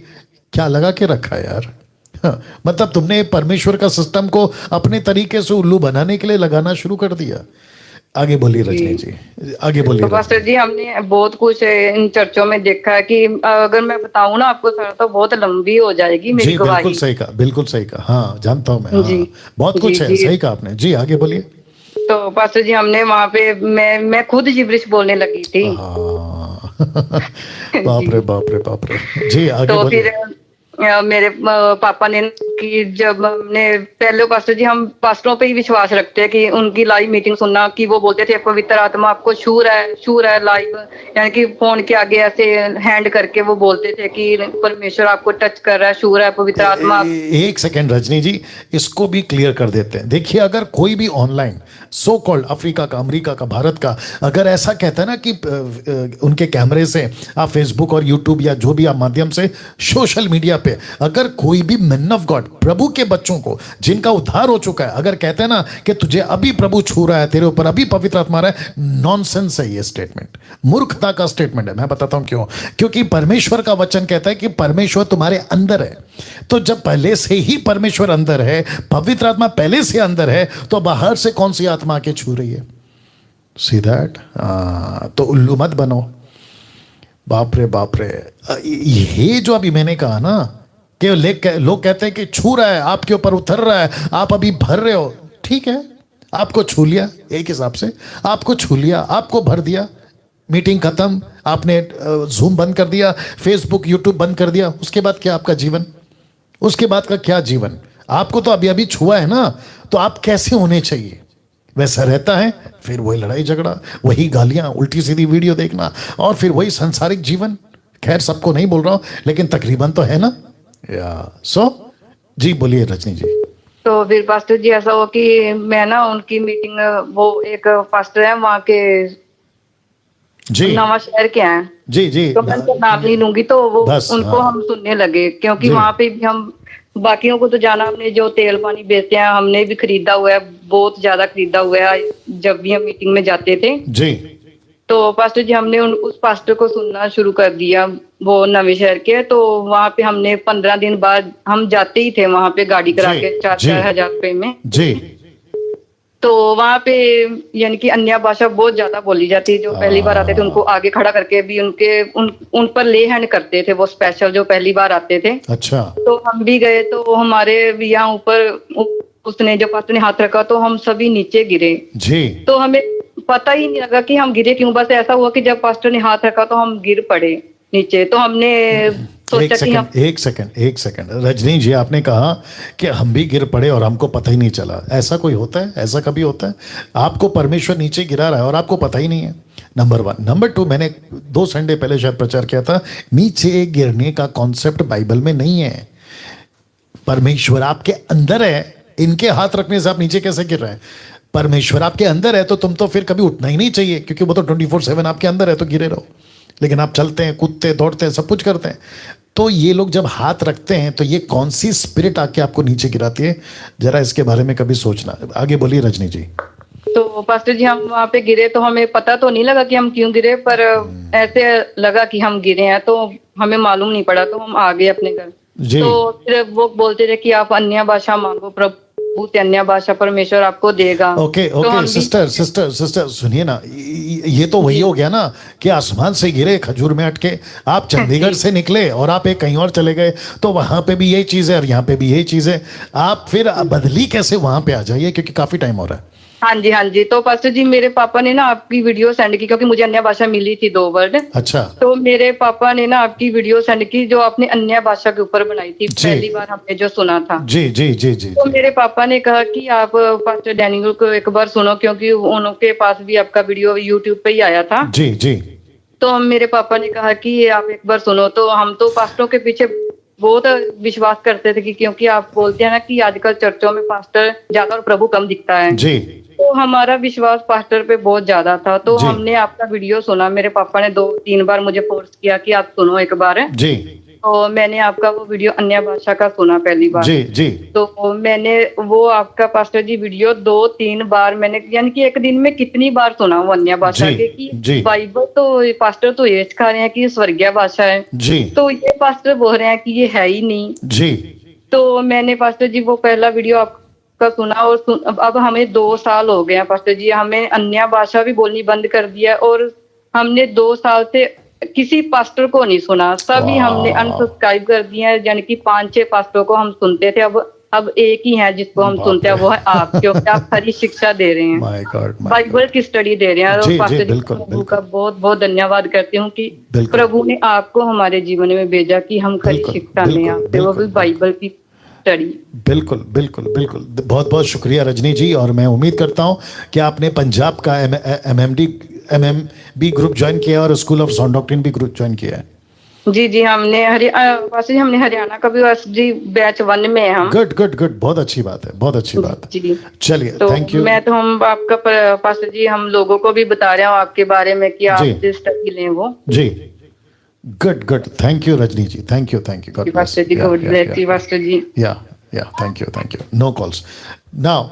क्या लगा के रखा है यार? हाँ, मतलब तुमने परमेश्वर का सिस्टम को अपने तरीके से उल्लू बनाने के लिए लगाना शुरू कर दिया। आगे बोलिए रजनी जी, आगे बोलिए। तो पास्टर जी हमने बहुत कुछ इन चर्चों में देखा है कि अगर मैं बताऊं ना आपको सर, तो बहुत लंबी हो जाएगी मेरी जी, गवाही। बिल्कुल सही कहा, बिल्कुल सही कहा। हाँ जानता हूं मैं। हाँ, जी, बहुत कुछ जी, है, जी। सही कहा आपने। जी आगे बोलिए। तो पास्टर जी हमने वहां पे, मैं खुद जिब्रिश बोलने लगी थी। हाँ बाप रे बाप रे बाप रे। जी आगे तो बोलिए। फिर मेरे पापा ने कि जब हमने पहले, पास्टर जी हम पास्टरों पे ही विश्वास रखते हैं कि उनकी लाइव मीटिंग सुनना, कि वो बोलते थे पवित्र आत्मा आपको छू रहा है लाइव, यानी कि फोन के आगे ऐसे हैंड करके वो बोलते थे कि परमेश्वर आपको टच कर रहा है, छू रहा है पवित्र आत्मा। एक सेकेंड रजनी जी, इसको भी क्लियर कर देते हैं। देखिए अगर कोई भी ऑनलाइन सो कॉल्ड अफ्रीका का, अमेरिका का, भारत का, अगर ऐसा कहता है ना कि उनके कैमरे से आप फेसबुक और यूट्यूब या जो भी आप माध्यम से सोशल मीडिया पे, अगर कोई भी मैन ऑफ गॉड, प्रभु के बच्चों को जिनका उद्धार हो चुका है, अगर कहते हैं ना कि तुझे अभी प्रभु छू रहा है, तेरे ऊपर अभी पवित्र आत्मा रहा है, नॉनसेंस है ये स्टेटमेंट, मूर्खता का स्टेटमेंट है। मैं बताता हूं क्यों। क्योंकि परमेश्वर का वचन कहता है कि परमेश्वर तुम्हारे अंदर है। तो जब पहले से ही परमेश्वर अंदर है, पवित्र आत्मा पहले से अंदर है, तो बाहर से कौन सी आत्मा आके छू रही है? See that? तो उल्लू मत बनो। बाप रे बाप रे। ये जो अभी मैंने कहा ना कि लोग कहते हैं कि छू रहा है, आपके ऊपर उतर रहा है, आप अभी भर रहे हो, ठीक है, आपको छू लिया, एक हिसाब से आपको छू लिया, आपको भर दिया, मीटिंग खत्म, आपने जूम बंद कर दिया, फेसबुक यूट्यूब बंद कर दिया, उसके बाद क्या आपका जीवन? उसके बाद का क्या जीवन? आपको तो अभी अभी छुआ है ना, तो आप कैसे होने चाहिए वैसा रहता है, फिर वही लड़ाई झगड़ा, वही गालियां, उल्टी सीधी वीडियो देखना, और फिर वही सांसारिक जीवन। खैर सबको नहीं बोल रहा हूं, लेकिन तकरीबन तो है ना। सो जी बोलिए रजनी जी। तो फिर पास्टर जी ऐसा हुआ कि मैं ना उनकी मीटिंग, वो एक पास्टर है वहाँ के जी नवा शहर के हैं, जी जी, तो मैं उनका नाम नहीं लूंगी, तो वो बस, उनको हाँ। हम सुनने लगे, क्योंकि जी। वहाँ पे भी हम बाकियों को तो जाना, हमने जो तेल पानी बेचते हैं हमने भी खरीदा हुआ है, बहुत ज्यादा खरीदा हुआ है जब भी हम मीटिंग में जाते थे। जी तो पास्टर जी हमने उस पास्टर को सुनना शुरू कर दिया, वो नवे शहर के। तो वहाँ पे हमने 15 दिन बाद हम जाते ही थे वहाँ पे गाड़ी करा जी, के, 4-4 हजार रुपए में। जी तो वहाँ पे यानी कि अन्य भाषा बहुत ज्यादा बोली जाती है। जो पहली बार आते थे उनको आगे खड़ा करके भी उन पर ले हैंड करते थे, वो स्पेशल जो पहली बार आते थे। अच्छा तो हम भी गए, तो हमारे यहाँ ऊपर उसने जो पास्टर ने हाथ रखा तो हम सभी नीचे गिरे। जी तो हमें पता ही नहीं लगा कि हम गिरे क्यों, बस ऐसा हुआ कि जब पास्टर ने हाथ रखा तो हम गिर पड़े नीचे। तो हमने सोचा कि हम एक सेकंड रजनी जी, आपने कहा कि हम भी गिर पड़े और हमको पता ही नहीं चला। ऐसा कोई होता है? ऐसा कभी होता है आपको परमेश्वर नीचे गिरा रहा है और आपको पता ही नहीं है? नंबर 1। नंबर 2, मैंने 2 संडे पहले शायद प्रचार किया था, नीचे गिरने का कॉन्सेप्ट बाइबल में नहीं है। परमेश्वर आपके अंदर है, इनके हाथ रखने से आप नीचे कैसे गिर रहे हैं? परमेश्वर आपके अंदर है तो तुम तो फिर कभी उठना ही नहीं चाहिए, क्योंकि वो तो 24/7 आपके अंदर है, तो गिरे रहो। लेकिन आप चलते हैं, कूदते, दौड़ते हैं, सब कुछ करते हैं। तो ये लोग जब हाथ रखते हैं तो ये कौन सी स्पिरिट आके आपको नीचे गिराती है? जरा इसके बारे में कभी सोचना। आगे बोलिए रजनी जी। तो पास्टर जी हम वहाँ पे गिरे, तो हमें पता तो नहीं लगा कि हम क्यों गिरे, पर ऐसे लगा कि हम गिरे हैं, तो हमें मालूम नहीं पड़ा, तो हम आ गए अपने घर। जी तो फिर वो बोलते थे कि आप अन्य भाषा मांगो, प्रभु से अन्य भाषा परमेश्वर आपको देगा। ओके तो हम ओके, भी- सिस्टर सुनिए ना, ये तो वही हो गया ना कि आसमान से गिरे खजूर में अटके। आप चंडीगढ़ से निकले और आप एक कहीं और चले गए, तो वहां पे भी यही चीज है और यहाँ पे भी यही चीज है। आप फिर बदली कैसे वहां पे आ जाइए, क्योंकि काफी टाइम हो रहा है। हाँ जी। तो पास्टर जी मेरे पापा ने ना आपकी वीडियो सेंड की, क्योंकि मुझे अन्य भाषा मिली थी 2 वर्ड। अच्छा तो मेरे पापा ने ना आपकी वीडियो सेंड की जो आपने अन्य भाषा के ऊपर बनाई थी, जी। पहली बार हमने जो सुना था। जी जी जी जी तो मेरे पापा ने कहा कि आप पास्टर डैनियल को एक बार सुनो, क्योंकि उनके पास भी आपका वीडियो यूट्यूब पे ही आया था। जी जी तो मेरे पापा ने कहा कि ये आप एक बार सुनो। तो हम तो पास्टरों के पीछे बहुत विश्वास करते थे, कि क्योंकि आप बोलते हैं ना कि आजकल चर्चों में पास्टर ज्यादा और प्रभु कम दिखता है। जी तो हमारा विश्वास पास्टर पे बहुत ज्यादा था। तो जी। हमने आपका वीडियो सुना, मेरे पापा ने 2-3 बार मुझे फोर्स किया कि आप सुनो एक बार। जी तो मैंने आपका वो वीडियो अन्य भाषा का सुना पहली बार। जी जी तो मैंने वो आपका पास्टर जी वीडियो 2-3 बार मैंने, यानी कि एक दिन में कितनी बार सुना वो अन्य भाषा जी, के, जी। कि बाइबल तो पास्टर तो ये सिखा रहे हैं कि ये स्वर्गीय भाषा है, जी तो ये पास्टर बोल रहे हैं कि ये है ही नहीं। जी तो मैंने पास्टर जी वो पहला वीडियो आपका सुना, और अब हमें 2 साल हो गए हैं पास्टर जी, हमें अन्य भाषा भी बोलनी बंद कर दिया, और हमने 2 साल से किसी पास्टर को नहीं सुना, सभी वाह। हमने अनसब्सक्राइब कर दिए हैं। यानी कि 5-6 पास्टरों को हम सुनते थे, अब एक ही है जिसको हम बाप सुनते हैं, रे। वो है आप, क्योंकि आप खरी शिक्षा दे रहे हैं, माय गॉड बाइबल की स्टडी दे रहे हैं। जी, और जी, पास्टर जी बिल्कुल, प्रभु का बहुत बहुत धन्यवाद करती हूँ कि बिल्कुल। प्रभु ने आपको हमारे जीवन में भेजा कि हम खरी बिल्कुल, शिक्षा लें बिल्कुल, आपसे, वो भी बिल्कुल। बाइबल की स्टडी। बिल्कुल बिल्कुल बिल्कुल, बहुत बहुत शुक्रिया रजनी जी। और मैं उम्मीद करता हूं कि आपने पंजाब का एमएमबी ग्रुप ज्वाइन किया और स्कूल ऑफ साउंड डॉक्ट्रिन भी ग्रुप ज्वाइन किया है। जी हमने हमने हरियाणा का भी जी बैच 1 में है हम। गुड गुड गुड, बहुत अच्छी बात है, बहुत अच्छी बात है। जी चलिए, तो थैंक यू। मैं तो हम आपका पास्टर जी हम लोगों को भी बता रहे हूँ आपके बारे में कि आप जी। स्टडी लें वो। जी good good, thank you Rajni ji, thank you God bless. Pastor जी गॉड ब्लेस यू पास्टर जी। या thank you. No calls now.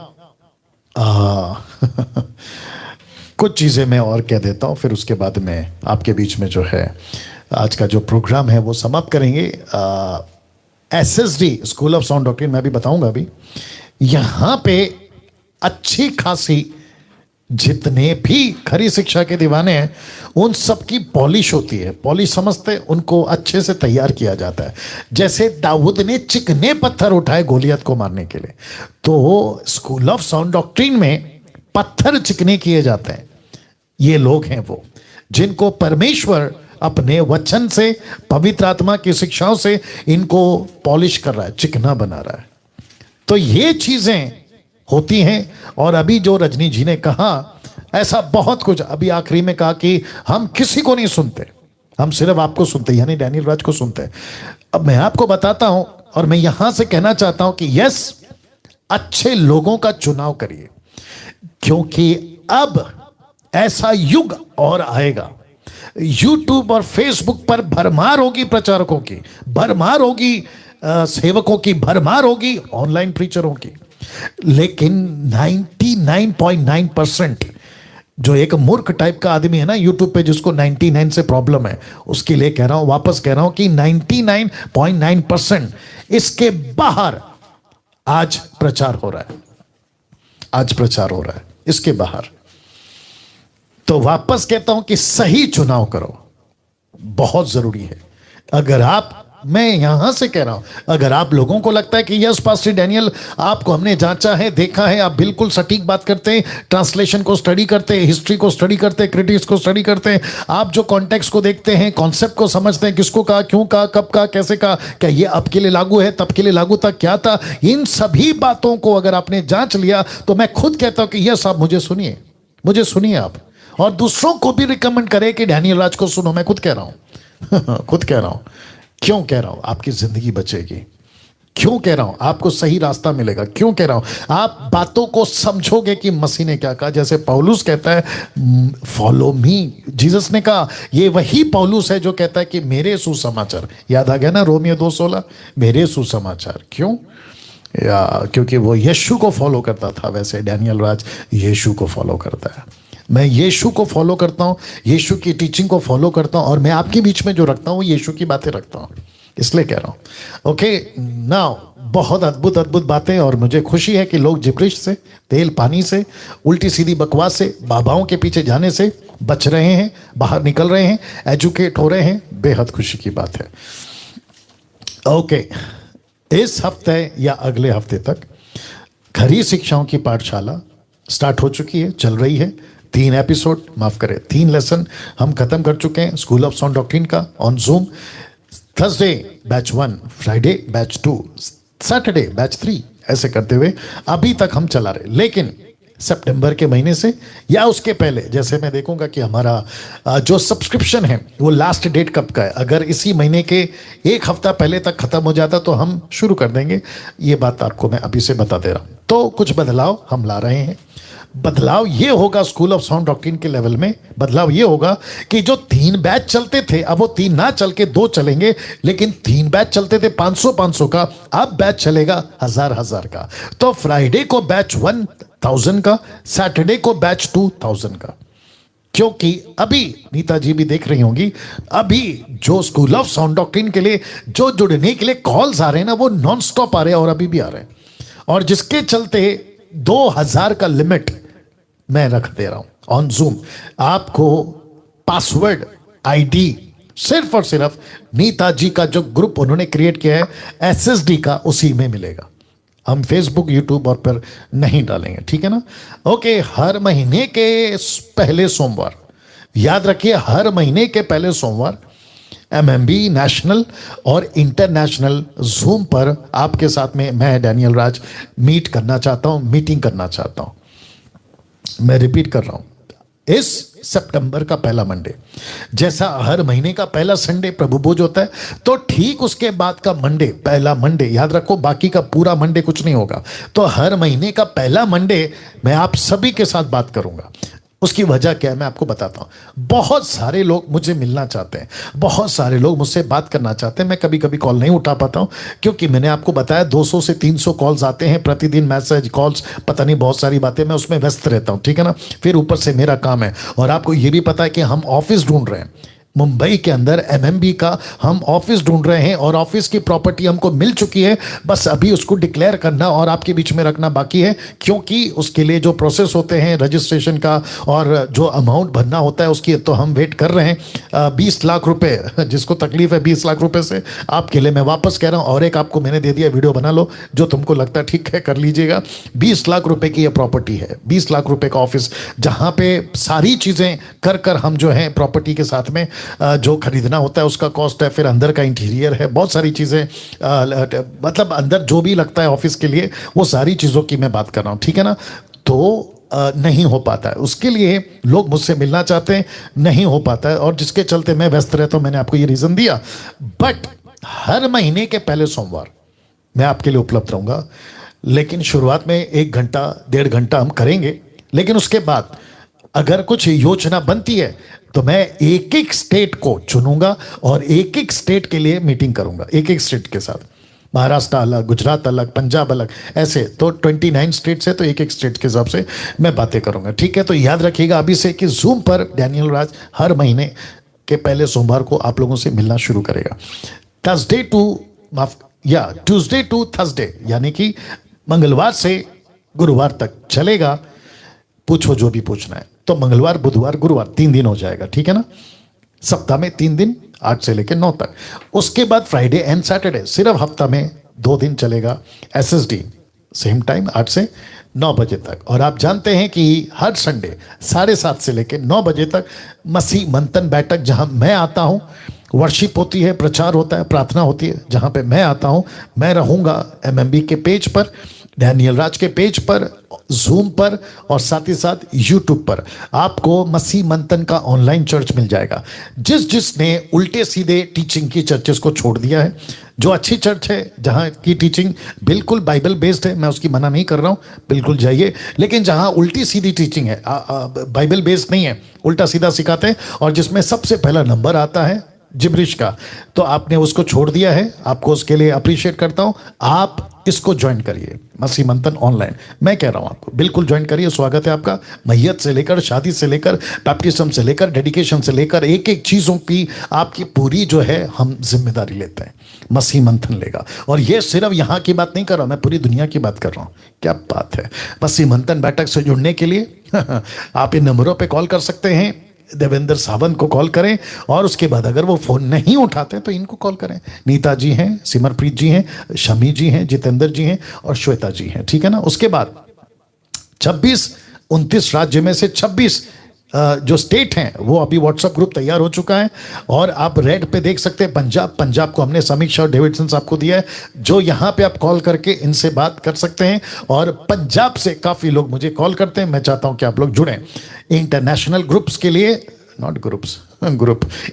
कुछ चीज़ें मैं और कह देता हूँ, फिर उसके बाद में आपके बीच में जो है आज का जो प्रोग्राम है वो समाप्त करेंगे। SSD school of sound doctrine मैं भी बताऊंगा अभी। यहाँ पे अच्छी खासी जितने भी खरी शिक्षा के दीवाने हैं उन सब की पॉलिश होती है। पॉलिश समझते, उनको अच्छे से तैयार किया जाता है। जैसे दाऊद ने चिकने पत्थर उठाए गोलियत को मारने के लिए, तो स्कूल ऑफ साउंड डॉक्ट्रिन में पत्थर चिकने किए जाते हैं। ये लोग हैं वो जिनको परमेश्वर अपने वचन से, पवित्र आत्मा की शिक्षाओं से इनको पॉलिश कर रहा है, चिकना बना रहा है। तो ये चीजें होती हैं। और अभी जो रजनी जी ने कहा, ऐसा बहुत कुछ, अभी आखिरी में कहा कि हम किसी को नहीं सुनते, हम सिर्फ आपको सुनते, यानी डैनियल राज को सुनते हैं। अब मैं आपको बताता हूं, और मैं यहां से कहना चाहता हूं कि यस, अच्छे लोगों का चुनाव करिए, क्योंकि अब ऐसा युग और आएगा। यूट्यूब और फेसबुक पर भरमार होगी प्रचारकों की, भरमार होगी सेवकों की, भरमार होगी ऑनलाइन प्रीचरों की, लेकिन 99.9% जो एक मूर्ख टाइप का आदमी है ना यूट्यूब पे, जिसको 99 से प्रॉब्लम है, उसके लिए कह रहा हूं, वापस कह रहा हूं कि 99.9% इसके बाहर आज प्रचार हो रहा है, आज प्रचार हो रहा है इसके बाहर। तो वापस कहता हूं कि सही चुनाव करो, बहुत जरूरी है। अगर आप, मैं यहां से कह रहा हूं, अगर आप लोगों को लगता है कि यस पास्टर डैनियल, आपको हमने जांचा है, देखा है, आप बिल्कुल सटीक बात करते हैं, ट्रांसलेशन को स्टडी करते हैं, हिस्ट्री को स्टडी करते हैं, क्रिटिक्स को स्टडी करते हैं, आप जो कॉन्टेक्स्ट को देखते हैं, कॉन्सेप्ट को समझते हैं, किसको कहा, क्यों कहा, कब कहा, कैसे कहा, क्या ये अब के लिए लागू है, तब के लिए लागू था, क्या था, इन सभी बातों को अगर आपने जांच लिया, तो मैं खुद कहता हूं कि यस, आप मुझे सुनिए, मुझे सुनिए आप, और दूसरों को भी रिकमेंड करें कि डैनियल राज को सुनो। मैं खुद कह रहा हूं खुद कह रहा हूं। क्यों कह रहा हूं? आपकी जिंदगी बचेगी। क्यों कह रहा हूं? आपको सही रास्ता मिलेगा। क्यों कह रहा हूं? आप बातों को समझोगे कि मसीह ने क्या कहा। जैसे पौलुस कहता है फॉलो मी, जीसस ने कहा, ये वही पौलुस है जो कहता है कि मेरे सुसमाचार, याद आ गया ना रोमियो 2:16, मेरे सुसमाचार। क्यों? या क्योंकि वो यीशु को फॉलो करता था। वैसे डैनियल राज यीशु को फॉलो करता है। मैं यीशु को फॉलो करता हूँ, यीशु की टीचिंग को फॉलो करता हूँ, और मैं आपके बीच में जो रखता हूँ यीशु की बातें रखता हूँ, इसलिए कह रहा हूँ। ओके नाउ, बहुत अद्भुत अद्भुत बातें, और मुझे खुशी है कि लोग जिब्रिश से, तेल पानी से, उल्टी सीधी बकवास से, बाबाओं के पीछे जाने से बच रहे हैं, बाहर निकल रहे हैं, एजुकेट हो रहे हैं। बेहद खुशी की बात है। ओके, इस हफ्ते या अगले हफ्ते तक खरी शिक्षाओं की पाठशाला स्टार्ट हो चुकी है, चल रही है। 3 एपिसोड, माफ करें 3 लेसन हम खत्म कर चुके हैं स्कूल ऑफ साउंड डॉक्ट्रिन का on zoom. Thursday batch 1, Friday batch 2, Saturday batch 3, ऐसे करते हुए अभी तक हम चला रहे। लेकिन सितंबर के महीने से या उसके पहले, जैसे मैं देखूंगा कि हमारा जो सब्सक्रिप्शन है वो लास्ट डेट कब का है, अगर इसी महीने के 1 हफ्ता पहले तक खत्म हो जाता तो हम शुरू कर देंगे। ये बात आपको मैं अभी से बता दे रहा हूं। तो कुछ बदलाव हम ला रहे हैं। बदलाव ये होगा स्कूल ऑफ साउंड डॉक्ट्रिन के लेवल में, बदलाव ये होगा कि जो 3 बैच चलते थे, अब वो 3 ना चल के 2 चलेंगे। लेकिन 3 बैच चलते थे 500-500 का, अब बैच चलेगा 1000-1000 का। तो फ्राइडे को बैच 1000 का, सैटरडे को बैच 2000 का। क्योंकि अभी नीता जी भी देख रही होंगी, अभी जो स्कूल ऑफ साउंड डॉक्ट्रिन के लिए जो जुड़ने के लिए कॉल्स आ रहे हैं ना, वो नॉन स्टॉप आ रहे हैं और अभी भी आ रहे हैं, और जिसके चलते 2000 का लिमिट मैं रख दे रहा हूं ऑन जूम। आपको पासवर्ड आईडी सिर्फ और सिर्फ नीता जी का जो ग्रुप उन्होंने क्रिएट किया है एसएसडी का, उसी में मिलेगा। हम फेसबुक, यूट्यूब और पर नहीं डालेंगे, ठीक है ना। ओके, हर महीने के पहले सोमवार, याद रखिए, हर महीने के पहले सोमवार एमएमबी नेशनल और इंटरनेशनल जूम पर आपके साथ में मैं डैनियल राज मीट करना चाहता हूं, मीटिंग करना चाहता हूं। मैं रिपीट कर रहा हूं, इस सितंबर का पहला मंडे, जैसा हर महीने का पहला संडे प्रभु भोज होता है, तो ठीक उसके बाद का मंडे, पहला मंडे, याद रखो बाकी का पूरा मंडे कुछ नहीं होगा। तो हर महीने का पहला मंडे मैं आप सभी के साथ बात करूंगा। उसकी वजह क्या है मैं आपको बताता हूं। बहुत सारे लोग मुझे मिलना चाहते हैं, बहुत सारे लोग मुझसे बात करना चाहते हैं। मैं कभी कभी कॉल नहीं उठा पाता हूं, क्योंकि मैंने आपको बताया 200 से 300 कॉल्स आते हैं प्रतिदिन, मैसेज, कॉल्स, पता नहीं बहुत सारी बातें, मैं उसमें व्यस्त रहता हूं, ठीक है ना। फिर ऊपर से मेरा काम है, और आपको ये भी पता है कि हम ऑफिस ढूंढ रहे हैं मुंबई के अंदर, एमएमबी का हम ऑफिस ढूंढ रहे हैं, और ऑफिस की प्रॉपर्टी हमको मिल चुकी है, बस अभी उसको डिक्लेयर करना और आपके बीच में रखना बाकी है। क्योंकि उसके लिए जो प्रोसेस होते हैं रजिस्ट्रेशन का और जो अमाउंट भरना होता है उसकी, तो हम वेट कर रहे हैं। 20 लाख रुपए, जिसको तकलीफ है 20 लाख रुपए से, आपके लिए मैं वापस कह रहा हूँ। और एक आपको मैंने दे दिया, वीडियो बना लो, जो तुमको लगता है ठीक है कर लीजिएगा। 20 लाख रुपए की यह प्रॉपर्टी है, 20 लाख रुपए का ऑफिस, जहाँ पे सारी चीज़ें कर हम जो है प्रॉपर्टी के साथ में जो खरीदना होता है उसका कॉस्ट है, फिर अंदर का इंटीरियर है, बहुत सारी चीज़ें, मतलब अंदर जो भी लगता है ऑफिस के लिए वो सारी चीज़ों की मैं बात कर रहा हूँ, ठीक है ना। तो नहीं हो पाता है, उसके लिए लोग मुझसे मिलना चाहते हैं, नहीं हो पाता है, और जिसके चलते मैं व्यस्त रहता हूँ। मैंने आपको ये रीज़न दिया। बट हर महीने के पहले सोमवार मैं आपके लिए उपलब्ध रहूँगा, लेकिन शुरुआत में 1 घंटा 1.5 घंटा हम करेंगे, लेकिन उसके बाद अगर कुछ योजना बनती है तो मैं एक एक स्टेट को चुनूंगा और एक एक स्टेट के लिए मीटिंग करूंगा, एक एक स्टेट के साथ। महाराष्ट्र अलग, गुजरात अलग, पंजाब अलग, ऐसे तो 29 स्टेट्स है, तो एक एक स्टेट के हिसाब से मैं बातें करूंगा, ठीक है। तो याद रखिएगा अभी से कि जूम पर डैनियल राज हर महीने के पहले सोमवार को आप लोगों से मिलना शुरू करेगा। ट्यूसडे टू थर्सडे, यानी कि मंगलवार से गुरुवार तक चलेगा। पूछो जो भी पूछना है, तो मंगलवार, बुधवार, गुरुवार 3 दिन हो जाएगा, ठीक है ना। सप्ताह में 3 दिन, 8 से लेकर 9 तक। उसके बाद फ्राइडे एंड सैटरडे सिर्फ हफ्ता में 2 दिन चलेगा। SSD सेम टाइम 8 से 9 बजे तक। और आप जानते हैं कि हर संडे 7:30 से लेकर 9 बजे तक मसीह मंथन बैठक, जहां मैं आता हूं, वर्शिप होती है, प्रचार होता है, प्रार्थना होती है, जहां पे मैं आता हूं। मैं रहूंगा MMB के पेज पर, डैनियल राज के पेज पर, जूम पर, और साथ ही साथ यूट्यूब पर आपको मसीह मंथन का ऑनलाइन चर्च मिल जाएगा। जिसने उल्टे सीधे टीचिंग की चर्चेस को छोड़ दिया है, जो अच्छी चर्च है, जहां की टीचिंग बिल्कुल बाइबल बेस्ड है, मैं उसकी मना नहीं कर रहा हूं, बिल्कुल जाइए। लेकिन जहां उल्टी सीधी टीचिंग है, बाइबल बेस्ड नहीं है, उल्टा सीधा सिखाते हैं, और जिसमें सबसे पहला नंबर आता है जिब्रिश का, तो आपने उसको छोड़ दिया है। आपको उसके लिए अप्रिशिएट करता हूं। आप इसको ज्वाइन करिए, मसीह मंथन ऑनलाइन। मैं कह रहा हूं आपको बिल्कुल ज्वाइन करिए। स्वागत है आपका। मैयत से लेकर, शादी से लेकर, बैप्टिज्म से लेकर, डेडिकेशन से लेकर, एक एक चीजों की आपकी पूरी जो है हम जिम्मेदारी लेते हैं। मसीह मंथन लेगा। और ये सिर्फ यहां की बात नहीं कर रहा, मैं पूरी दुनिया की बात कर रहा हूं। क्या बात है। मसीह मंथन बैठक से जुड़ने के लिए आप इन नंबरों पर कॉल कर सकते हैं। देवेंद्र सावंत को कॉल करें, और उसके बाद अगर वो फोन नहीं उठाते तो इनको कॉल करें। नीता जी हैं, सिमरप्रीत जी हैं, शमी जी हैं, जितेंद्र जी हैं, और श्वेता जी हैं, ठीक है ना। उसके बाद 29 राज्य में से 26 जो स्टेट हैं, वो अभी व्हाट्सएप ग्रुप तैयार हो चुका है। और आप रेड पे देख सकते हैं पंजाब को हमने समीक्षा और डेविडसन साहब को दिया है, जो यहाँ पे आप कॉल करके इनसे बात कर सकते हैं। और पंजाब से काफ़ी लोग मुझे कॉल करते हैं। मैं चाहता हूँ कि आप लोग जुड़ें इंटरनेशनल ग्रुप्स के लिए, नॉट ग्रुप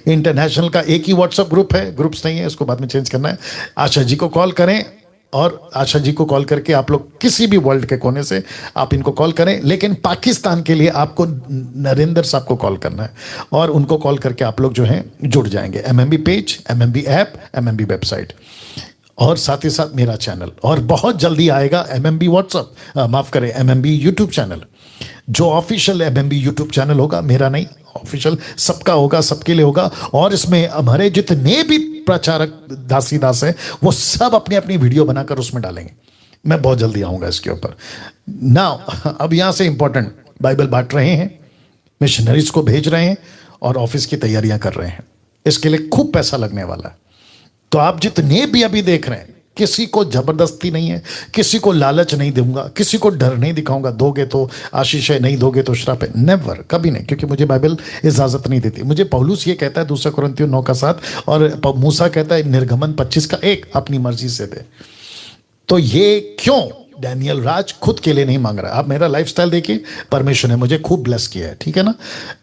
इंटरनेशनल का एक ही व्हाट्सएप ग्रुप है, ग्रुप्स नहीं है, इसको बाद में चेंज करना है। आशा जी को कॉल करें, और आशा जी को कॉल करके आप लोग किसी भी वर्ल्ड के कोने से आप इनको कॉल करें। लेकिन पाकिस्तान के लिए आपको नरेंद्र साहब को कॉल करना है, और उनको कॉल करके आप लोग जो हैं जुड़ जाएंगे। MMB page, MMB app, MMB website, और साथ ही साथ मेरा चैनल। और बहुत जल्दी आएगा MMB व्हाट्सएप, माफ करें, MMB यूट्यूब चैनल, जो ऑफिशियल MMB यूट्यूब चैनल होगा, मेरा नहीं, ऑफिशियल सबका होगा, सबके लिए होगा। और इसमें हमारे जितने भी प्रचारक दास हैं, वो सब अपनी अपनी वीडियो बनाकर उसमें डालेंगे। मैं बहुत जल्दी आऊंगा इसके ऊपर। नाउ अब यहां से इंपॉर्टेंट, बाइबल बांट रहे हैं, मिशनरीज को भेज रहे हैं, और ऑफिस की तैयारियां कर रहे हैं। इसके लिए खूब पैसा लगने वाला है। तो आप जितने भी अभी देख रहे हैं, किसी को जबरदस्ती नहीं है, किसी को लालच नहीं दूंगा, किसी को डर नहीं दिखाऊंगा, दोगे तो आशीष है, नहीं दोगे तो श्राप है। नेवर, कभी नहीं, क्योंकि मुझे बाइबल इजाजत नहीं देती। मुझे पौलुस ये कहता है 2 कुरिन्थियों 9:7, और मूसा कहता है निर्गमन 25:1, अपनी मर्जी से दे। तो ये क्यों डैनियल राज खुद के लिए नहीं मांग रहा है। आप मेरा लाइफस्टाइल देखिए, परमेश्वर ने मुझे खूब ब्लेस किया है, ठीक है ना।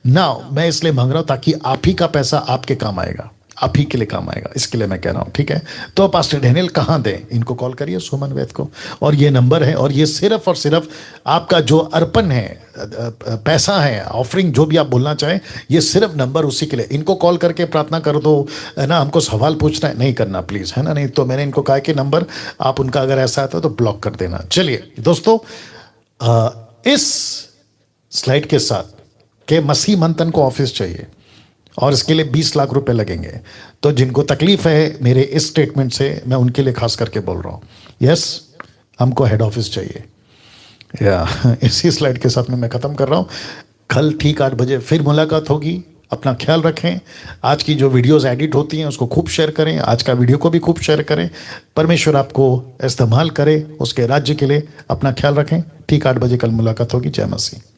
नाउ मैं इसलिए मांग रहा हूं ताकि आप ही का पैसा आपके काम आएगा, आप ही के लिए काम आएगा, इसके लिए मैं कह रहा हूं, ठीक है। तो पास्टर डैनियल कहां दें, इनको कॉल करिए, सुमन वैद को, और ये नंबर है। और ये सिर्फ और सिर्फ आपका जो अर्पण है, पैसा है, ऑफरिंग, जो भी आप बोलना चाहें, ये सिर्फ नंबर उसी के लिए। इनको कॉल करके प्रार्थना कर दो, है ना, हमको सवाल पूछना है, नहीं करना प्लीज, है ना। नहीं तो मैंने इनको कहा कि नंबर आप उनका अगर ऐसा आता है तो ब्लॉक कर देना। चलिए दोस्तों, इस स्लाइड के साथ के मसीह मंथन को ऑफिस चाहिए, और इसके लिए 20 लाख रुपए लगेंगे। तो जिनको तकलीफ है मेरे इस स्टेटमेंट से, मैं उनके लिए खास करके बोल रहा हूँ। यस, हमको हेड ऑफिस चाहिए। या इसी स्लाइड के साथ में मैं ख़त्म कर रहा हूँ। कल ठीक 8 बजे फिर मुलाकात होगी। अपना ख्याल रखें। आज की जो वीडियोस एडिट होती हैं उसको खूब शेयर करें, आज का वीडियो को भी खूब शेयर करें। परमेश्वर आपको इस्तेमाल करे उसके राज्य के लिए। अपना ख्याल रखें। ठीक 8 बजे कल मुलाकात होगी। जय मसीह।